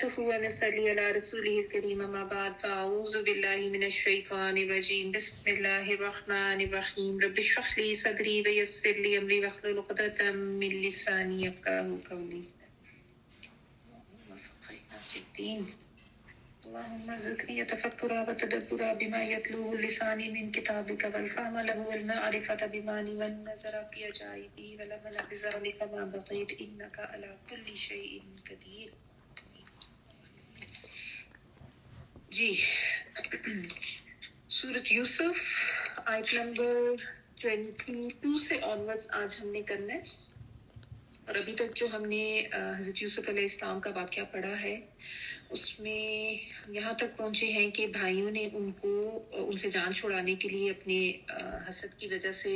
نحمده ونصلي على رسوله الكريم أما بعد فأعوذ بالله من الشيطان الرجيم بسم الله الرحمن الرحيم رب اشرح لي صدري ويسر لي أمري واحلل عقدة من لساني يفقهوا قولي اللهم فقهنا في الدين اللهم ارزقني تفكرا وتدبرا بما يتلوه لساني من كتابك والفهم له والمعرفة بماني والنظر في عجائبه والعمل بذلك ما بقيت إنك على كل شيء قدير. جی سورۃ یوسف آیت نمبر 22 سے آنورڈز آج ہم نے کرنا ہے، اور ابھی تک جو ہم نے حضرت یوسف علیہ السلام کا واقعہ پڑھا ہے اس میں یہاں تک پہنچے ہیں کہ بھائیوں نے ان سے جان چھڑانے کے لیے اپنے حسد کی وجہ سے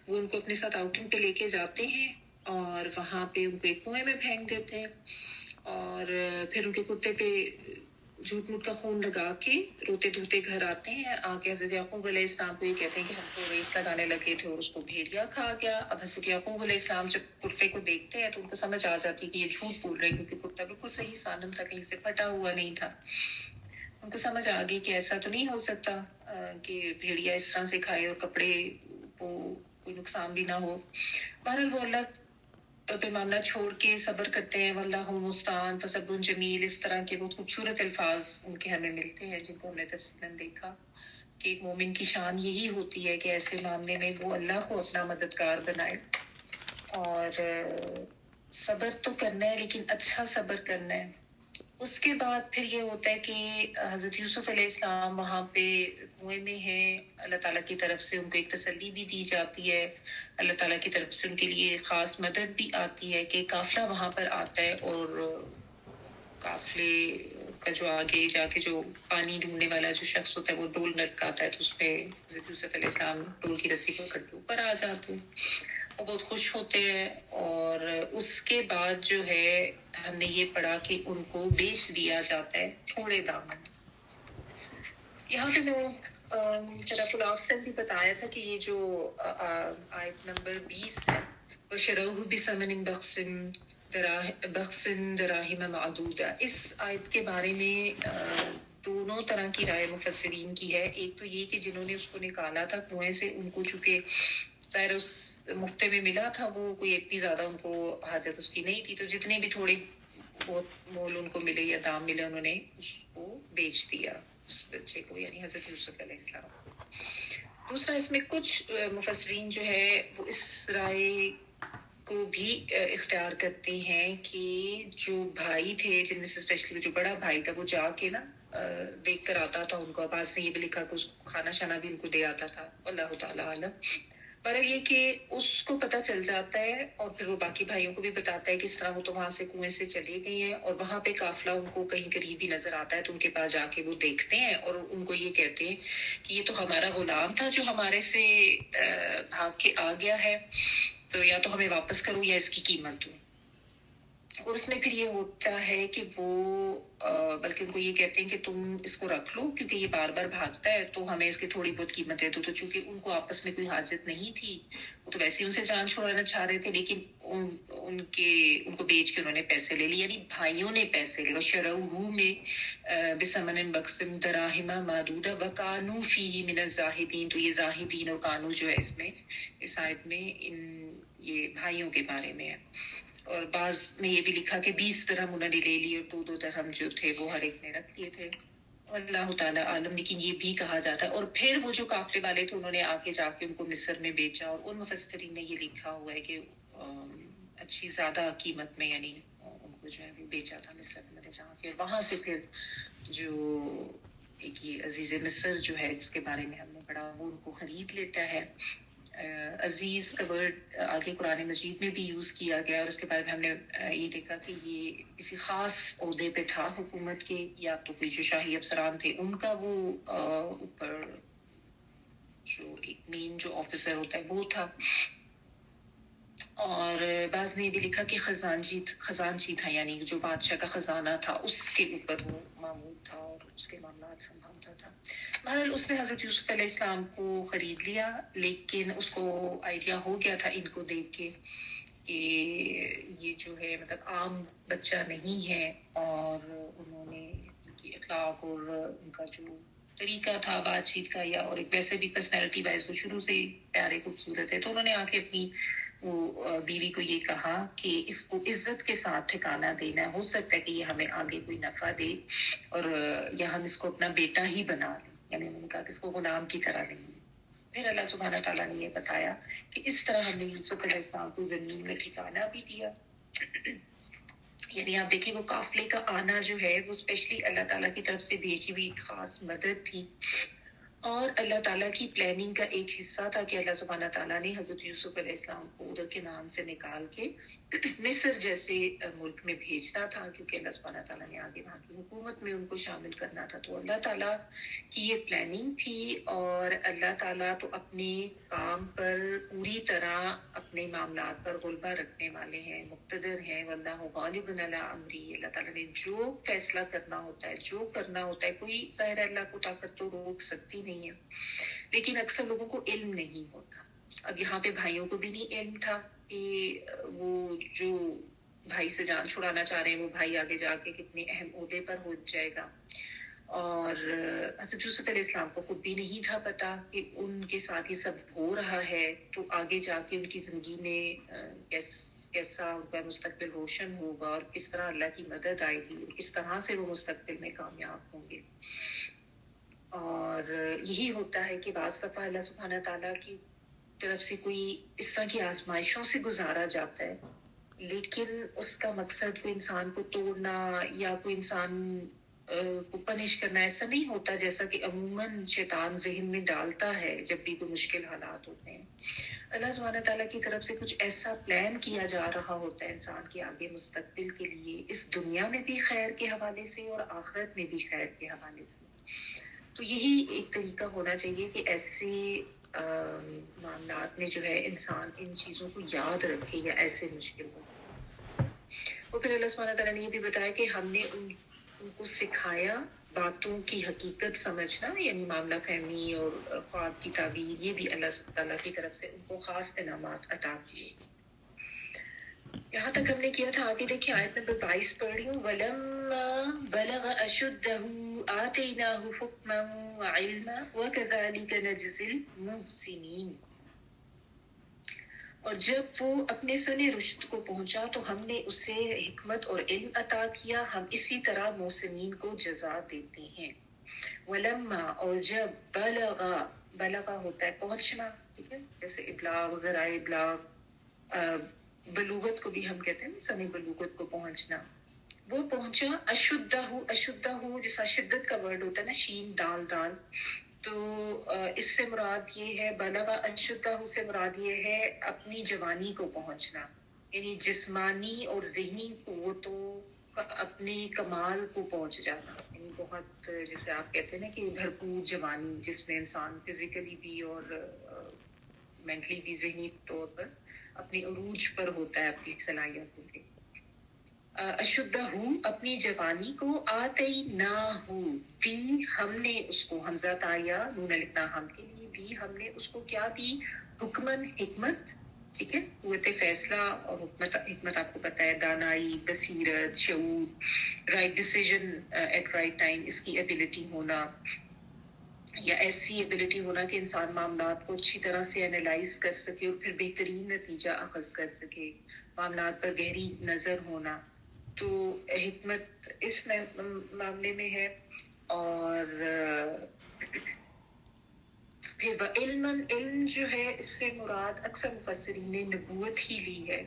وہ ان کو اپنے ساتھ آؤٹنگ پہ لے کے جاتے ہیں اور وہاں پہ ان کو ایک کنویں میں پھینک دیتے ہیں، اور پھر ان کے کتے پہ جھوٹ موٹ کا خون لگا کے روتے دھوتے گھر آتے ہیں. آ کے حضرت یعقوب علیہ السلام کو یہ کہتے ہیں کہ ہم کو ریس لگانے لگے تھے اور اس کو بھیڑیا کھا گیا. اب حضرت یعقوب علیہ السلام جب کتے کو دیکھتے ہیں تو ان کو سمجھ آ جاتی کہ یہ جھوٹ بول رہے ہیں، کیونکہ کتا بالکل صحیح سالم تھا، کہیں سے پھٹا ہوا نہیں تھا. ان کو سمجھ آ گئی کہ ایسا تو نہیں ہو سکتا کہ بھیڑیا اس طرح سے کھائے اور کپڑے کو کوئی نقصان بھی نہ ہو. بہرحال وہ اللہ پہ معاملہ چھوڑ کے صبر کرتے ہیں. واللہ المستعان فصبر جمیل، اس طرح کے بہت خوبصورت الفاظ ان کے ہمیں ملتے ہیں جن کو ہم نے تفصیلاً دیکھا کہ ایک مومن کی شان یہی ہوتی ہے کہ ایسے معاملے میں وہ اللہ کو اپنا مددگار بنائے، اور صبر تو کرنا ہے لیکن اچھا صبر کرنا ہے. اس کے بعد پھر یہ ہوتا ہے کہ حضرت یوسف علیہ السلام وہاں پہ کنویں میں ہیں. اللہ تعالیٰ کی طرف سے ان کو ایک تسلی بھی دی جاتی ہے، اللہ تعالیٰ کی طرف سے ان کے لیے خاص مدد بھی آتی ہے کہ قافلہ وہاں پر آتا ہے، اور قافلے کا جو آگے جا کے جو پانی ڈھونڈنے والا جو شخص ہوتا ہے وہ ڈول لٹکاتا ہے، تو اس پہ حضرت یوسف علیہ السلام ڈول کی رسی پکڑ کے اوپر آ جاتے ہیں. وہ بہت خوش ہوتے ہیں. اور اس کے بعد جو ہے ہم نے یہ پڑھا کہ ان کو بیچ دیا جاتا ہے تھوڑے دامن. یہاں پہ میں طرف الاسل بھی بتایا تھا کہ یہ جو آیت نمبر 20 ہے وَشَرَوْهُ بِثَمَنٍ بَخْسٍ دَرَاهِمَ مَعْدُودَةٍ، اس آیت کے بارے میں دونوں طرح کی رائے مفسرین کی ہے. ایک تو یہ کہ جنہوں نے اس کو نکالا تھا کنویں سے، ان کو چونکہ ظاہر اس مفتے میں ملا تھا، وہ کوئی اتنی زیادہ ان کو حاجت اس کی نہیں تھی، تو جتنے بھی تھوڑے بہت مول ان کو ملے یا دام ملے انہوں نے اس کو بیچ دیا، اس بچے کو، یعنی حضرت یوسف علیہ السلام. دوسرا اس میں کچھ مفسرین جو ہے وہ اس رائے کو بھی اختیار کرتے ہیں کہ جو بھائی تھے، جن میں سے اسپیشلی جو بڑا بھائی تھا، وہ جا کے نا دیکھ کر آتا تھا ان کو. عباس نے یہ بھی لکھا کہ اس کو کھانا شانا بھی ان کو دے آتا تھا. اللہ تعالیٰ عالم. پر یہ کہ اس کو پتہ چل جاتا ہے اور پھر وہ باقی بھائیوں کو بھی بتاتا ہے کہ اس طرح وہ تو وہاں سے کنویں سے چلے گئے ہیں، اور وہاں پہ قافلہ ان کو کہیں قریب ہی نظر آتا ہے، تو ان کے پاس جا کے وہ دیکھتے ہیں اور ان کو یہ کہتے ہیں کہ یہ تو ہمارا غلام تھا جو ہمارے سے بھاگ کے آ گیا ہے، تو یا تو ہمیں واپس کرو یا اس کی قیمت دو. اور اس میں پھر یہ ہوتا ہے کہ وہ بلکہ ان کو یہ کہتے ہیں کہ تم اس کو رکھ لو کیونکہ یہ بار بار بھاگتا ہے، تو ہمیں اس کی تھوڑی بہت قیمت ہے. تو چونکہ ان کو آپس میں کوئی حاجت نہیں تھی، وہ تو ویسے ہی ان سے جان چھڑانا چاہ رہے تھے، لیکن ان کو بیچ کے انہوں نے پیسے لے لیے، یعنی بھائیوں نے پیسے لے. وَشَرَوْهُ میں بِثَمَنٍ بَخْسٍ دَرَاهِمَ مَعْدُودَةٍ وَكَانُوا فِيهِ مِنَ الزَّاهِدِينَ. تو یہ زاہدین اور کانو جو ہے اس میں اس آیت میں یہ بھائیوں کے بارے میں ہے. اور بعض نے یہ بھی لکھا کہ 20 درہم انہوں نے لے لیے اور 2 درہم جو تھے وہ ہر ایک نے رکھ لیے تھے. اللہ تعالیٰ عالم. لیکن یہ بھی کہا جاتا ہے، اور پھر وہ جو قافلے والے تھے انہوں نے آگے جا کے ان کو مصر میں بیچا، اور ان مفسرین نے یہ لکھا ہوا ہے کہ اچھی زیادہ قیمت میں، یعنی ان کو جو ہے وہ بیچا تھا مصر میں لے جا کے، اور وہاں سے پھر جو ایک یہ عزیز مصر جو ہے جس کے بارے میں ہم نے پڑھا، وہ ان کو خرید لیتا ہے. عزیز کا ورڈ آگے قرآن مجید میں بھی یوز کیا گیا، اور اس کے بعد ہم نے یہ دیکھا کہ یہ کسی خاص عہدے پہ تھا حکومت کے، یا تو کوئی جو شاہی افسران تھے ان کا وہ اوپر جو ایک مین جو آفیسر ہوتا ہے وہ تھا. اور بعض نے یہ بھی لکھا کہ خزانچی تھا، یعنی جو بادشاہ کا خزانہ تھا اس کے اوپر وہ معمول تھا اور اس کے معاملات سنبھالتا تھا. بہرحال اس نے حضرت یوسف علیہ السلام کو خرید لیا، لیکن اس کو آئیڈیا ہو گیا تھا ان کو دیکھ کے کہ یہ جو ہے مطلب عام بچہ نہیں ہے، اور ان اخلاق اور ان کا جو طریقہ تھا بات چیت کا یا اور ایک ویسے بھی پرسنالٹی وائز وہ شروع سے پیارے خوبصورت ہے. تو انہوں نے آ کے اپنی وہ بیوی کو یہ کہا کہ اس کو عزت کے ساتھ ٹھکانہ دینا. ہو سکتا ہے کہ یہ ہمیں آگے کوئی نفع دے اور یا ہم اس کو اپنا بیٹا ہی بنا لیں. یعنی انہوں نے کہا کہ اس کو غلام کی طرح نہیں. پھر اللہ سبحانہ تعالیٰ نے یہ بتایا کہ اس طرح ہم نے یوسف علیہ السلام کو زمین میں ٹھکانہ بھی دیا. یعنی آپ دیکھیں وہ قافلے کا آنا جو ہے وہ اسپیشلی اللہ تعالیٰ کی طرف سے بھیجی ہوئی خاص مدد تھی اور اللہ تعالیٰ کی پلاننگ کا ایک حصہ تھا کہ اللہ سبحانہ تعالیٰ نے حضرت یوسف علیہ السلام کو ادھر کنعان سے نکال کے مصر جیسے ملک میں بھیجنا تھا کیونکہ اللہ سبحانہ تعالیٰ نے آگے وہاں کی حکومت میں ان کو شامل کرنا تھا. تو اللہ تعالیٰ کی یہ پلاننگ تھی اور اللہ تعالیٰ تو اپنے کام پر پوری طرح اپنے معاملات پر غلبہ رکھنے والے ہیں, مقتدر ہیں. واللہ غالب علی امری, اللہ تعالیٰ نے جو فیصلہ کرنا ہوتا ہے جو کرنا ہوتا ہے, کوئی ظاہر اللہ کو طاقت تو روک سکتی نہیں ہے, لیکن اکثر لوگوں کو علم نہیں ہوتا. اب یہاں پہ بھائیوں کو بھی نہیں علم تھا کہ وہ جو بھائی سے جان چھڑانا چاہ رہے ہیں وہ بھائی آگے جا کے کتنے اہم عہدے پر ہو جائے گا. اور حضرت یوسف علیہ السلام کو خود بھی نہیں تھا پتا کہ ان کے ساتھ یہ سب ہو رہا ہے تو آگے جا کے ان کی زندگی میں کیسا ان کا مستقبل روشن ہوگا اور کس طرح اللہ کی مدد آئے گی اور کس طرح سے وہ مستقبل میں کامیاب ہوں گے. اور یہی ہوتا ہے کہ بعض دفعہ اللہ سبحانہ تعالیٰ کی طرف سے کوئی اس طرح کی آزمائشوں سے گزارا جاتا ہے, لیکن اس کا مقصد کوئی انسان کو توڑنا یا کوئی انسان کو پنش کرنا ایسا نہیں ہوتا جیسا کہ عموماً شیطان ذہن میں ڈالتا ہے جب بھی کوئی مشکل حالات ہوتے ہیں. اللہ سبحانہ تعالیٰ کی طرف سے کچھ ایسا پلان کیا جا رہا ہوتا ہے انسان کے آگے مستقبل کے لیے, اس دنیا میں بھی خیر کے حوالے سے اور آخرت میں بھی خیر کے حوالے سے. تو یہی ایک طریقہ ہونا چاہیے کہ ایسے معاملات میں جو ہے انسان ان چیزوں کو یاد رکھے یا ایسے مشکل ہو. اور پھر اللہ سبحانہ تعالیٰ نے یہ بھی بتایا کہ ہم نے ان کو سکھایا باتوں کی حقیقت سمجھنا, یعنی معاملہ فہمی اور خواب کی تعبیر, یہ بھی اللہ تعالیٰ کی طرف سے ان کو خاص انعامات عطا کیے. یہاں تک ہم نے کیا تھا. آگے دیکھیں آیت نمبر 22 پڑھ رہی ہوں. وَلَمَّا بَلَغَ أَشُدَّهُ آتَيْنَاهُ حُكْمًا وَعِلْمًا وَكَذَلِكَ نَجْزِي الْمُحْسِنِينَ. اور جب وہ اپنے سن رشد کو پہنچا تو ہم نے اسے حکمت اور علم عطا کیا, ہم اسی طرح محسنین کو جزا دیتے ہیں. وَلَمَّا, اور جب بلغ ہوتا ہے پہنچنا, ٹھیک ہے, جیسے ابلاغ, ذرائع ابلاغ, بلوغت کو بھی ہم کہتے ہیں سن بلوغت کو پہنچنا, وہ پہنچا. اشدہ جیسا شدت کا ورڈ ہوتا ہے نا, شین دال دال, تو اس سے مراد یہ ہے, بلغ اشدہ سے مراد یہ ہے اپنی جوانی کو پہنچنا, یعنی جسمانی اور ذہنی قوتوں کا اپنے کمال کو پہنچ جانا. یعنی بہت جیسے آپ کہتے ہیں نا کہ بھرپور جوانی جس میں انسان فزیکلی بھی اور مینٹلی بھی ذہنی طور پر اپنے عروج پر ہوتا ہے اپنی صلاحیتوں کے. اشدہ اپنی جوانی کو, آتیناہ دی ہم نے اس کو, حمزہ تایا نون لکھنا ہم کے لیے, دی ہم نے اس کو کیا دی, حکمن حکمت, ٹھیک ہے, قوت فیصلہ. اور حکمت آپ کو پتہ ہے دانائی, بصیرت, شعور, right decision at right time, اس کی ایبلٹی ہونا یا ایسی ایبلٹی ہونا کہ انسان معاملات کو اچھی طرح سے انالائز کر سکے اور پھر بہترین نتیجہ اخذ کر سکے, معاملات پر گہری نظر ہونا. تو حکمت اس معاملے میں ہے. اور پھر علم جو ہے اس سے مراد اکثر مفسرین نے نبوت ہی لی ہے.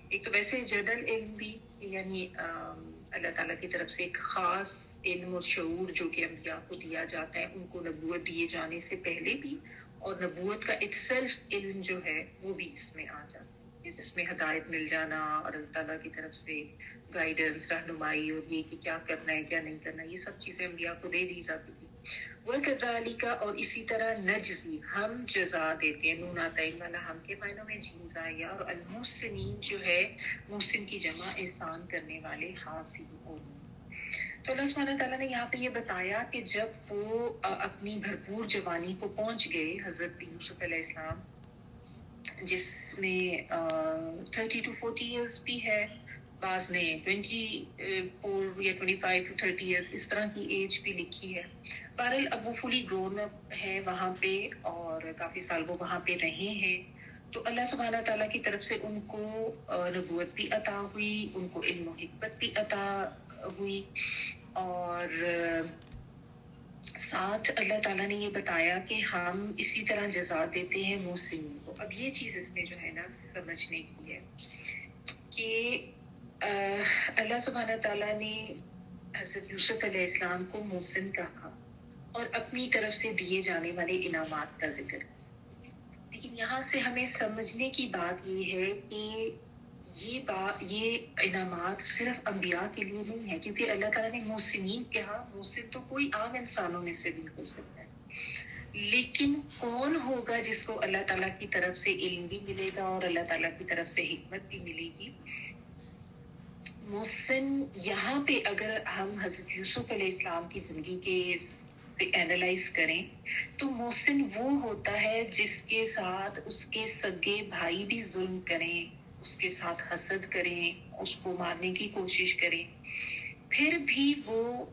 ایک تو ویسے جنرل علم بھی, یعنی اللہ تعالیٰ کی طرف سے ایک خاص علم اور شعور جو کہ انبیاء کو دیا جاتا ہے ان کو نبوت دیے جانے سے پہلے بھی, اور نبوت کا اٹ سیلف علم جو ہے وہ بھی اس میں آ جاتا ہے, جس میں ہدایت مل جانا اور اللہ تعالیٰ کی طرف سے گائیڈنس, رہنمائی, اور یہ کہ کیا کرنا ہے کیا نہیں کرنا, یہ سب چیزیں انبیاء کو دے دی جاتی تھی. وَكَذَلِكَ, اور اسی طرح نجزی ہم جزا دیتے ہیں, نون آتا ہے والا ہم کے معنوں میں جیم زائیہ, اور المحسنین جو ہے محسن کی جمع احسان کرنے والے حاصل ہو. تو اللہ سبحانہ تعالیٰ نے یہاں پہ یہ بتایا کہ جب وہ اپنی بھرپور جوانی کو پہنچ گئے, حضرت یوسف علیہ السلام جس میں 30 to 40 ایئرس بھی ہے, بعض نے 24 یا 25 to 30 ایئرس اس طرح کی ایج بھی لکھی ہے. بہرحال اب وہ فلی گرون اپ ہے وہاں پہ اور کافی سال وہ وہاں پہ رہے ہیں. تو اللہ سبحانہ تعالیٰ کی طرف سے ان کو نبوت بھی عطا ہوئی, ان کو علم و حکمت بھی عطا ہوئی, اور ساتھ اللہ تعالیٰ نے یہ بتایا کہ ہم اسی طرح جزا دیتے ہیں محسنین کو. اب یہ چیز اس میں جو ہے نا سمجھنے کی ہے کہ اللہ سبحانہ تعالیٰ نے حضرت یوسف علیہ السلام کو محسن کہا اور اپنی طرف سے دیے جانے والے انعامات کا ذکر. لیکن یہاں سے ہمیں سمجھنے کی بات یہ ہے کہ یہ انعامات صرف انبیاء کے لیے نہیں ہے, کیونکہ اللہ تعالیٰ نے محسنین کہا. محسن تو کوئی عام انسانوں میں سے بھی ہو سکتا ہے, لیکن کون ہوگا جس کو اللہ تعالیٰ کی طرف سے علم بھی ملے گا اور اللہ تعالیٰ کی طرف سے حکمت بھی ملے گی. محسن یہاں پہ اگر ہم حضرت یوسف علیہ السلام کی زندگی کے اینالائز کریں تو محسن وہ ہوتا ہے جس کے ساتھ اس کے سگے بھائی بھی ظلم کریں, اس کے ساتھ حسد کریں, اس کو مارنے کی کوشش کریں, پھر بھی وہ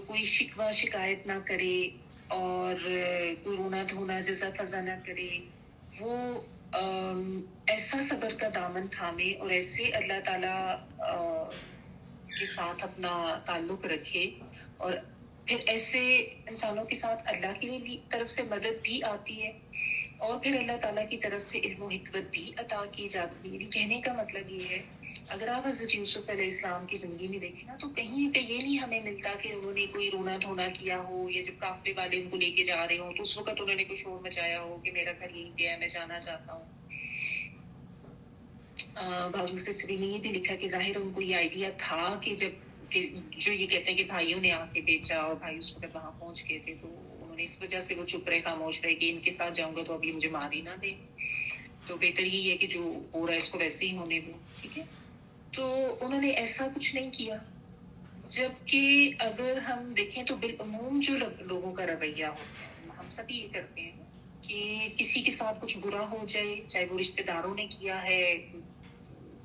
کوئی شکوہ شکایت نہ کرے اور کوئی رونا دھونا جزا فضا نہ کرے. وہ ایسا صبر کا دامن تھامے اور ایسے اللہ تعالیٰ کے ساتھ اپنا تعلق رکھے, اور پھر ایسے انسانوں کے ساتھ اللہ کی طرف سے مدد بھی آتی ہے اور پھر اللہ تعالیٰ کی طرف سے علم و حکمت بھی عطا کی جاتی ہے. کہنے کا مطلب یہ ہے, اگر آپ حضرت یوسف علیہ السلام کی زندگی میں دیکھیں نا تو کہیں پہ یہ نہیں ہمیں ملتا کہ انہوں نے کوئی رونا دھونا کیا ہو, یا جب قافلے والے ان کو لے کے جا رہے ہوں تو اس وقت انہوں نے کوئی شور مچایا ہو کہ میرا گھر یہیں پہ ہے, میں جانا چاہتا ہوں. بعض مفسرین نے یہ بھی لکھا کہ ظاہر ان کو یہ آئیڈیا تھا کہ جو یہ کہتے ہیں کہ بھائیوں نے آ کے بیچا اور بھائی اس وقت وہاں پہنچ گئے تھے, تو انہوں نے اس وجہ سے وہ چپ رہے, خاموش رہے کہ ان کے ساتھ جاؤں گا تو اب یہ مجھے مار ہی نہ دے, تو بہتر یہی ہے کہ جو ہو رہا ہے اس کو ویسے ہی ہونے دو. ٹھیک ہے, تو انہوں نے ایسا کچھ نہیں کیا. جبکہ اگر ہم دیکھیں تو بالعموم جو لوگوں کا رویہ ہوتا ہے, ہم سبھی یہ کرتے ہیں کہ کسی کے ساتھ کچھ برا ہو جائے, چاہے وہ رشتہ داروں نے کیا ہے,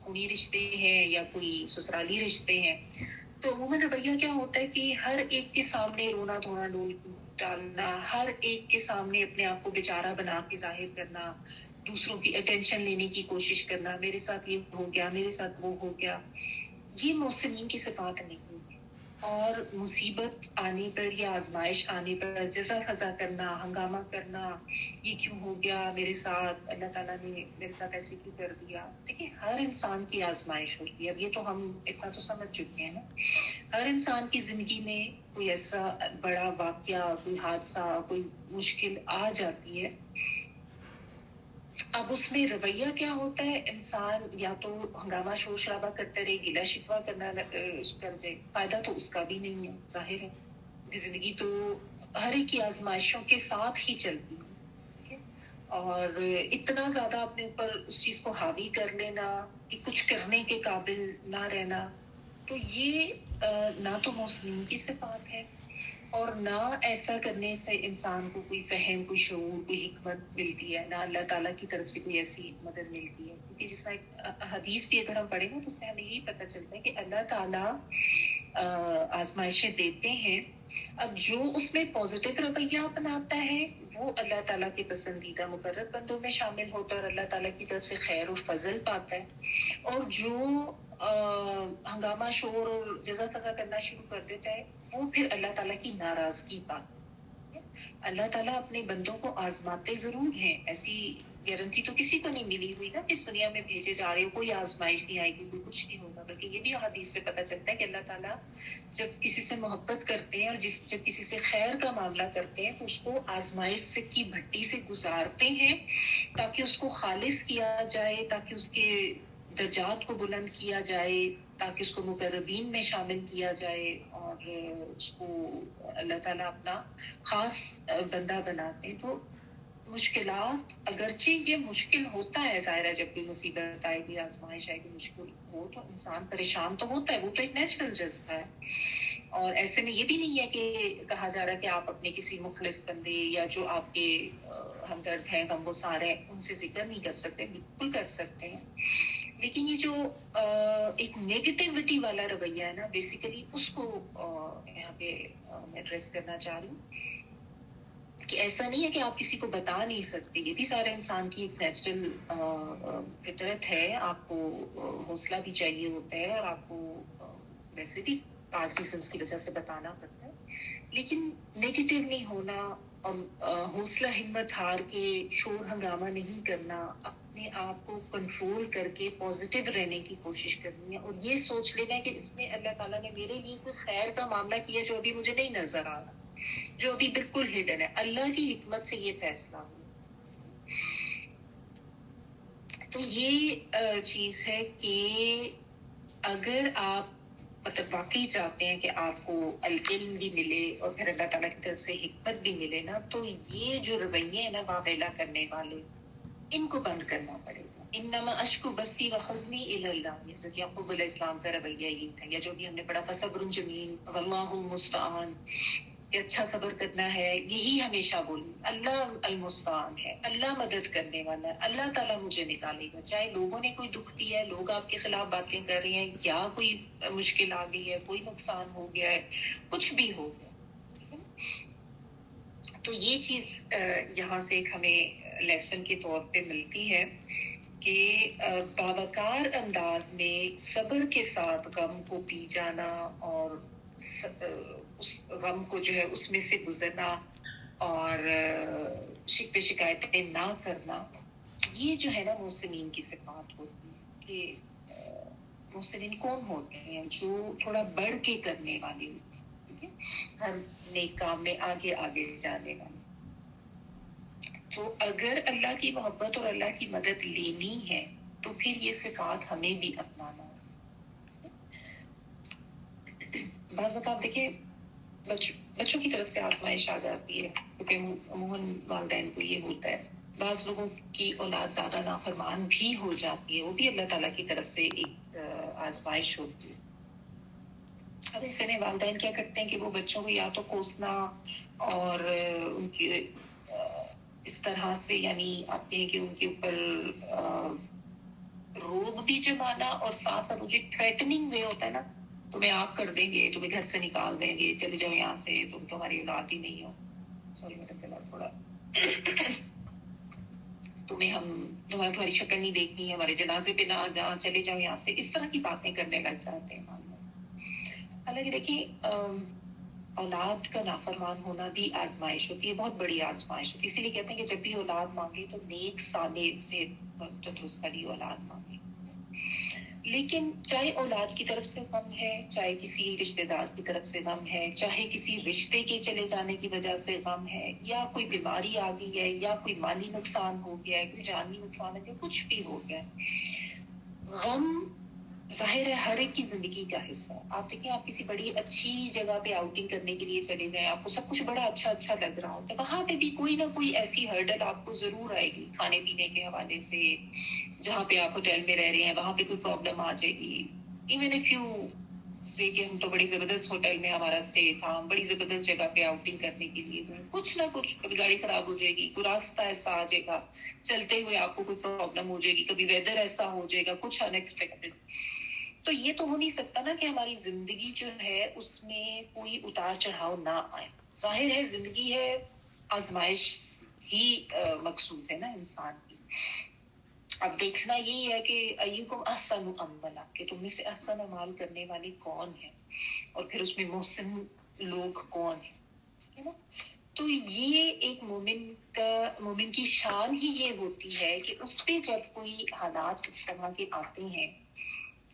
خونی رشتے ہیں یا کوئی سسرالی رشتے ہیں, تو عموماً رویہ کیا ہوتا ہے کہ ہر ایک کے سامنے رونا دھونا ڈالنا, ہر ایک کے سامنے اپنے آپ کو بیچارہ بنا کے ظاہر کرنا, دوسروں کی اٹینشن لینے کی کوشش کرنا, میرے ساتھ یہ ہو گیا, میرے ساتھ وہ ہو گیا. یہ محسنین کی صفات نہیں ہے. اور مصیبت آنے پر یا آزمائش آنے پر جزا فضا کرنا, ہنگامہ کرنا, یہ کیوں ہو گیا میرے ساتھ, اللہ تعالیٰ نے میرے ساتھ ایسے کیوں کر دیا. دیکھیں ہر انسان کی آزمائش ہوتی ہے, اب یہ تو ہم اتنا تو سمجھ چکے ہیں نا. ہر انسان کی زندگی میں کوئی ایسا بڑا واقعہ, کوئی حادثہ, کوئی مشکل آ جاتی ہے. اب اس میں رویہ کیا ہوتا ہے, انسان یا تو ہنگامہ شور شرابہ کرتا رہے, گلا شکوہ کرنا کر جائے, فائدہ تو اس کا بھی نہیں ہے. ظاہر ہے کہ زندگی تو ہر ایک کی آزمائشوں کے ساتھ ہی چلتی ہے. ٹھیک ہے, اور اتنا زیادہ اپنے اوپر اس چیز کو حاوی کر لینا کہ کچھ کرنے کے قابل نہ رہنا, تو یہ نہ تو محسنین کی صفات ہے اور نہ ایسا کرنے سے انسان کو کوئی فہم, کوئی شعور, کوئی حکمت ملتی ہے, نہ اللہ تعالیٰ کی طرف سے کوئی ایسی مدد ملتی ہے. کیونکہ جس طرح حدیث بھی اگر ہم پڑھیں نا تو اس سے ہمیں یہی پتہ چلتا ہے کہ اللہ تعالیٰ آزمائشیں دیتے ہیں. اب جو اس میں پازیٹیو رویہ اپناتا ہے وہ اللہ تعالیٰ کے پسندیدہ مقرب بندوں میں شامل ہوتا ہے اور اللہ تعالیٰ کی طرف سے خیر و فضل پاتا ہے. اور جو ہنگامہ شور اور جزا فضا کرنا شروع کر دیتا ہے وہ پھر اللہ تعالیٰ کی ناراضگی پاتا ہے. اللہ تعالیٰ اپنے بندوں کو آزماتے ضرور ہیں, ایسی گارنٹی تو کسی کو نہیں ملی ہوئی نا کہ اس دنیا میں بھیجے جا رہے ہو کوئی آزمائش نہیں آئے گی, کوئی کچھ نہیں ہوگا. بلکہ یہ بھی حدیث سے پتہ چلتا ہے کہ اللہ تعالیٰ جب کسی سے محبت کرتے ہیں اور جب کسی سے خیر کا معاملہ کرتے ہیں تو اس کو آزمائش سے کی بھٹی سے گزارتے ہیں تاکہ اس کو خالص کیا جائے, تاکہ اس کے درجات کو بلند کیا جائے, تاکہ اس کو مقربین میں شامل کیا جائے, اور اس کو اللہ تعالیٰ اپنا خاص بندہ بناتے ہیں. تو مشکلات اگرچہ یہ مشکل ہوتا ہے, ظاہر ہے جب کوئی مصیبت آئے گی, آزمائش آئے گی, مشکل ہو تو انسان پریشان تو ہوتا ہے, وہ تو ایک نیچرل جذبہ ہے. اور ایسے میں یہ بھی نہیں ہے کہ کہا جا رہا ہے کہ آپ اپنے کسی مخلص بندے یا جو آپ کے ہمدرد ہیں, غمگسار ہیں, ان سے ذکر نہیں کر سکتے. بالکل کر سکتے ہیں. لیکن یہ جو ایک نیگیٹیوٹی والا رویہ ہے نا، بیسیکلی اس کو یہاں پہ میں ایڈریس کرنا چاہ رہی ہوں کہ ایسا نہیں ہے کہ آپ کسی کو بتا نہیں سکتے. یہ بھی سارے انسان کی ایک نیچرل فطرت ہے. آپ کو حوصلہ بھی چاہیے ہوتا ہے، اور آپ کو ویسے بھی پاس ریزنس کی وجہ سے بتانا پڑتا ہے. لیکن نیگیٹو نہیں ہونا، اور حوصلہ ہمت ہار کے شور ہنگامہ نہیں کرنا، اپنے آپ کو کنٹرول کر کے پازیٹیو رہنے کی کوشش کرنی ہے، اور یہ سوچ لینا ہے کہ اس میں اللہ تعالیٰ نے میرے لیے کوئی خیر کا معاملہ کیا جو ابھی مجھے نہیں نظر آ رہا، جو ابھی بالکل ہڈن ہے. اللہ کی حکمت سے یہ فیصلہ ہو. تو یہ چیز ہے کہ اگر آپ مطلب واقعی چاہتے ہیں کہ آپ کو العلم بھی ملے اور پھر اللہ تعالیٰ کی طرف سے حکمت بھی ملے نا، تو یہ جو رویے ہیں نا واویلا کرنے والے، ان کو بند کرنا پڑے گا. انما اشکو بسی و حزنی الی اللہ، حضرت یعقوب علیہ السلام کا رویہ یہ تھا، یا جو بھی ہم نے پڑھا فصبر جمیل واللہ المستعان، کہ اچھا صبر کرنا ہے. یہی ہمیشہ بولوں، اللہ المستعان ہے، اللہ مدد کرنے والا ہے، اللہ تعالیٰ مجھے نکالے گا. چاہے لوگوں نے کوئی دکھ دیا ہے، لوگ آپ کے خلاف باتیں کر رہے ہیں، یا کوئی مشکل آ گئی ہے، کوئی نقصان ہو گیا ہے، کچھ بھی ہو گیا. تو یہ چیز یہاں سے ایک ہمیں لیسن کے طور پہ ملتی ہے کہ باوقار انداز میں صبر کے ساتھ غم کو پی جانا، اور اس غم کو جو ہے اس میں سے گزرنا، اور شکوے شکایتیں نہ کرنا، یہ جو ہے نا محسنین کی صفات ہوتی ہے. کہ محسنین کون ہوتے ہیں؟ جو تھوڑا بڑھ کے کرنے والے ہوتے ہیں، ہر نیک کام میں آگے آگے جانے والے. تو اگر اللہ کی محبت اور اللہ کی مدد لینی ہے تو پھر یہ صفات ہمیں بھی اپنانا ہے. بعض اوقات دیکھیں بچوں کی طرف سے آزمائش آ جاتی ہے، کیونکہ عموماً والدین کو یہ ہوتا ہے. بعض لوگوں کی اولاد زیادہ نافرمان بھی ہو جاتی ہے، وہ بھی اللہ تعالیٰ کی طرف سے ایک آزمائش ہوتی ہے. اب ایسے میں والدین کیا کرتے ہیں کہ وہ بچوں کو یا تو کوسنا اور ان کی اس طرح سے، یعنی آپ کہیں کہ ان کے اوپر روب بھی جمانا، اور ساتھ ساتھ جو تھریٹننگ وے ہوتا ہے نا، تمہیں آپ کر دیں گے، تمہیں گھر سے نکال دیں گے، چلے جاؤ یہاں سے، تم تمہاری اولاد ہی نہیں ہو، سوری میرا گلا تھوڑا، تمہاری شکل نہیں دیکھنی ہے، ہمارے جنازے پہ نہ جا، چلے جاؤ یہاں سے، اس طرح کی باتیں کرنے لگ جاتے ہیں. حالانکہ دیکھیں اولاد کا نافرمان ہونا بھی آزمائش ہوتی ہے، بہت بڑی آزمائش ہوتی ہے. اسی لیے کہتے ہیں کہ جب بھی اولاد مانگے تو نیک صالح سے درست والی اولاد مانگے. لیکن چاہے اولاد کی طرف سے غم ہے، چاہے کسی رشتہ دار کی طرف سے غم ہے، چاہے کسی رشتے کے چلے جانے کی وجہ سے غم ہے، یا کوئی بیماری آ گئی ہے، یا کوئی مالی نقصان ہو گیا ہے، کوئی جانی نقصان ہے، کچھ بھی ہو گیا ہے، غم ظاہر ہے ہر ایک کی زندگی کا حصہ ہے. آپ دیکھیں، آپ کسی بڑی اچھی جگہ پہ آؤٹنگ کرنے کے لیے چلے جائیں، آپ کو سب کچھ بڑا اچھا لگ رہا ہوتا ہے، وہاں پہ بھی کوئی نہ کوئی ایسی ہرڈل آپ کو ضرور آئے گی. کھانے پینے کے حوالے سے، جہاں پہ آپ ہوٹل میں رہ رہے ہیں وہاں پہ کوئی پرابلم آ جائے گی. ایون اف یو سے کہ ہم تو بڑی زبردست ہوٹل میں ہمارا اسٹے تھا، ہم بڑی زبردست جگہ پہ آؤٹنگ کرنے کے لیے گئے، کچھ نہ کچھ، کبھی گاڑی خراب ہو جائے گی، کوئی راستہ ایسا آ جائے گا، چلتے ہوئے آپ کو کوئی پرابلم ہو جائے گی، کبھی ویدر ایسا ہو جائے گا، کچھ ان ایکسپیکٹڈ. تو یہ تو ہو نہیں سکتا نا کہ ہماری زندگی جو ہے اس میں کوئی اتار چڑھاؤ نہ آئے. ظاہر ہے زندگی ہے، آزمائش ہی مقصود ہے نا انسان کی. اب دیکھنا یہی ہے کہ ایکم احسن عملا، کہ تم میں سے احسن اعمال کرنے والے کون ہیں، اور پھر اس میں محسن لوگ کون ہیں. تو یہ ایک مومن کی شان ہی یہ ہوتی ہے کہ اس پہ جب کوئی حالات اس طرح کے آتے ہیں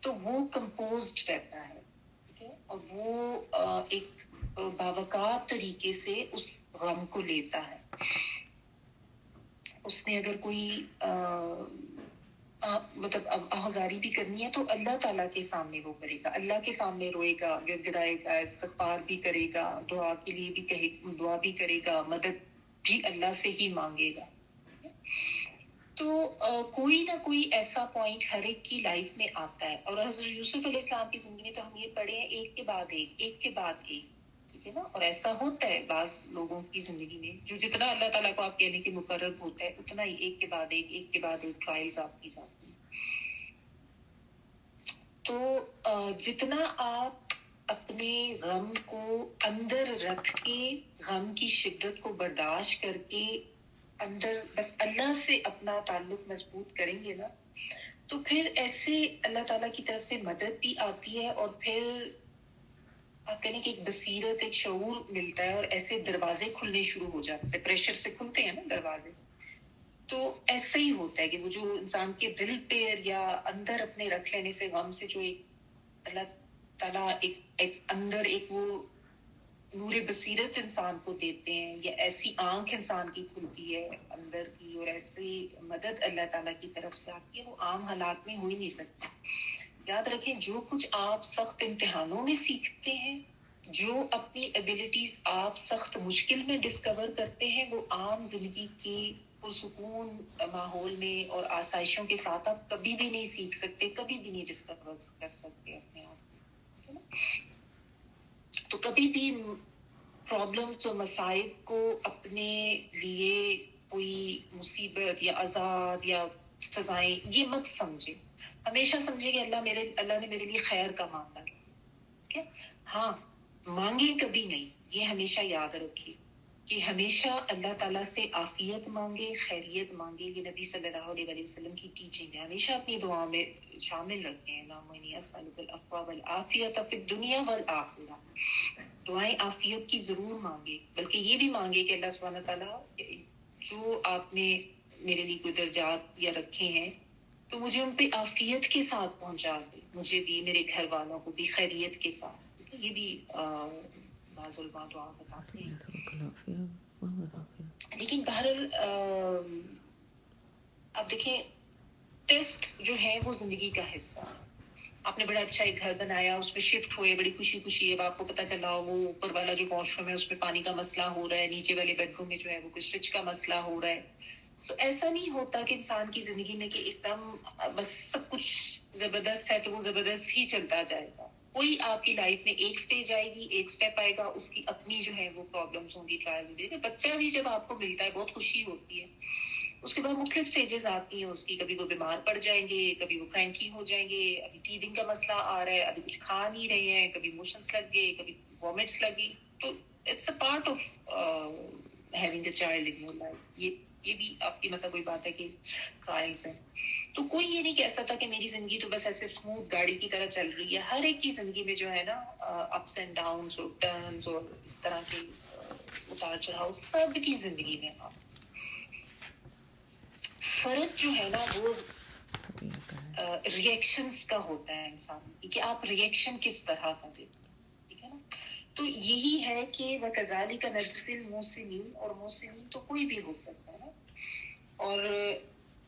تو وہ کمپوزڈ رہتا ہے، اور وہ ایک باوقار طریقے سے اس غم کو لیتا ہے. اس نے اگر کوئی مطلب آہذاری بھی کرنی ہے تو اللہ تعالیٰ کے سامنے وہ کرے گا، اللہ کے سامنے روئے گا، گڑ گڑائے گا، استغفار بھی کرے گا، دعا کے لیے بھی دعا بھی کرے گا، مدد بھی اللہ سے ہی مانگے گا. تو کوئی نہ کوئی ایسا پوائنٹ ہر ایک کی لائف میں آتا ہے، اور حضرت یوسف علیہ السلام کی زندگی میں تو ہم یہ پڑھے ہیں ایک کے بعد ایک، ٹھیک ہے نا. اور ایسا ہوتا ہے بعض لوگوں کی زندگی میں، جو جتنا اللہ تعالیٰ کو آپ کہنے کے مقرر ہوتا ہے اتنا ہی ایک کے بعد ایک ٹرائلز آپ کی جاتی ہیں. تو جتنا آپ اپنے غم کو اندر رکھ کے غم کی شدت کو برداشت کر کے اندر بس اللہ سے اپنا تعلق مضبوط کریں گے نا، تو پھر ایسے اللہ تعالیٰ کی طرف سے مدد بھی آتی ہے، اور پھر آپ کہنے کہ ایک بصیرت، ایک شعور ملتا ہے، اور ایسے دروازے کھلنے شروع ہو جاتے ہیں، پریشر سے کھلتے ہیں نا دروازے. تو ایسا ہی ہوتا ہے کہ وہ جو انسان کے دل پہ یا اندر اپنے رکھ لینے سے غم سے جو ایک اللہ تعالیٰ ایک اندر ایک وہ نور بصیرت انسان کو دیتے ہیں، یا ایسی آنکھ انسان کی کھلتی ہے اندر کی، اور ایسی مدد اللہ تعالیٰ کی طرف سے آتی ہے، وہ عام حالات میں ہو ہی نہیں سکتی. یاد رکھیں، جو کچھ آپ سخت امتحانوں میں سیکھتے ہیں، جو اپنی ایبلٹیز آپ سخت مشکل میں ڈسکور کرتے ہیں، وہ عام زندگی کی پرسکون ماحول میں اور آسائشوں کے ساتھ آپ کبھی بھی نہیں سیکھ سکتے، کبھی بھی نہیں ڈسکور کر سکتے اپنے آپ کو. تو کبھی بھی پرابلمس اور مسائل کو اپنے لیے کوئی مصیبت یا عذاب یا سزائیں یہ مت سمجھے. ہمیشہ سمجھے کہ اللہ نے میرے لیے خیر کا مانگا ہے. ٹھیک ہے، ہاں مانگے کبھی نہیں، یہ ہمیشہ یاد رکھیے کہ ہمیشہ اللہ تعالیٰ سے عافیت مانگے، خیریت مانگے. یہ نبی صلی اللہ علیہ وسلم کی ٹیچنگ ہے، ہمیشہ اپنی دعا میں شامل رکھیں. اللہم انی اسألک العفو والعافیۃ فی الدنیا والآخرہ. دعائیں عافیت کی ضرور مانگے، بلکہ یہ بھی مانگے کہ اللہ سبحانہ تعالیٰ جو آپ نے میرے لیے کوئی درجات یا رکھے ہیں تو مجھے ان پہ عافیت کے ساتھ پہنچا دے، مجھے بھی، میرے گھر والوں کو بھی خیریت کے ساتھ. یہ بھی بعض علماء دعا بتاتے ہیں. لیکن بہرحال اب دیکھیں، ٹیسٹ جو ہے وہ زندگی کا حصہ ہے. آپ نے بڑا اچھا ایک گھر بنایا، اس میں شفٹ ہوئے بڑی خوشی خوشی. اب آپ کو پتا چلا وہ اوپر والا جو واش روم ہے اس میں پانی کا مسئلہ ہو رہا ہے، نیچے والے بیڈ روم میں جو ہے وہ کوئی سوئچ کا مسئلہ ہو رہا ہے. ایسا نہیں ہوتا کہ انسان کی زندگی میں کہ ایک دم بس سب کچھ زبردست ہے تو وہ زبردست ہی چلتا جائے گا. کوئی آپ کی لائف میں ایک سٹیج آئے گی، ایک سٹیپ آئے گا، اس کی اپنی جو ہے وہ پرابلمس ہوں گی، ٹرائل ہوں گی. بچہ بھی جب آپ کو ملتا ہے بہت خوشی ہوتی ہے، اس کے بعد مختلف سٹیجز آتی ہیں اس کی. کبھی وہ بیمار پڑ جائیں گے، کبھی وہ کرینکی ہو جائیں گے، ابھی ٹیتھنگ کا مسئلہ آ رہا ہے، ابھی کچھ کھا نہیں رہے ہیں، کبھی موشنس لگ گئے، کبھی وامٹس لگی. تو it's a part of having a child in your life. یہ بھی آپ کی مطلب کوئی بات ہے کہ ٹرائلز ہیں. تو کوئی یہ نہیں کہہ سکتا کہ میری زندگی تو بس ایسے اسموتھ گاڑی کی طرح چل رہی ہے. ہر ایک کی زندگی میں جو ہے نا اپس اینڈ ڈاؤنس اور ٹرنز اور اس طرح کے اتار چڑھاؤ سب کی زندگی میں. فرق جو ہے نا وہ ریئیکشنز کا ہوتا ہے انسان کی، کہ آپ ریئیکشن کس طرح کا دیں. ٹھیک ہے نا. تو یہی ہے کہ وَكَذَلِكَ نَجْزِي الْمُحْسِنِينَ، اور محسنین تو کوئی بھی ہو سکتا ہے نا. اور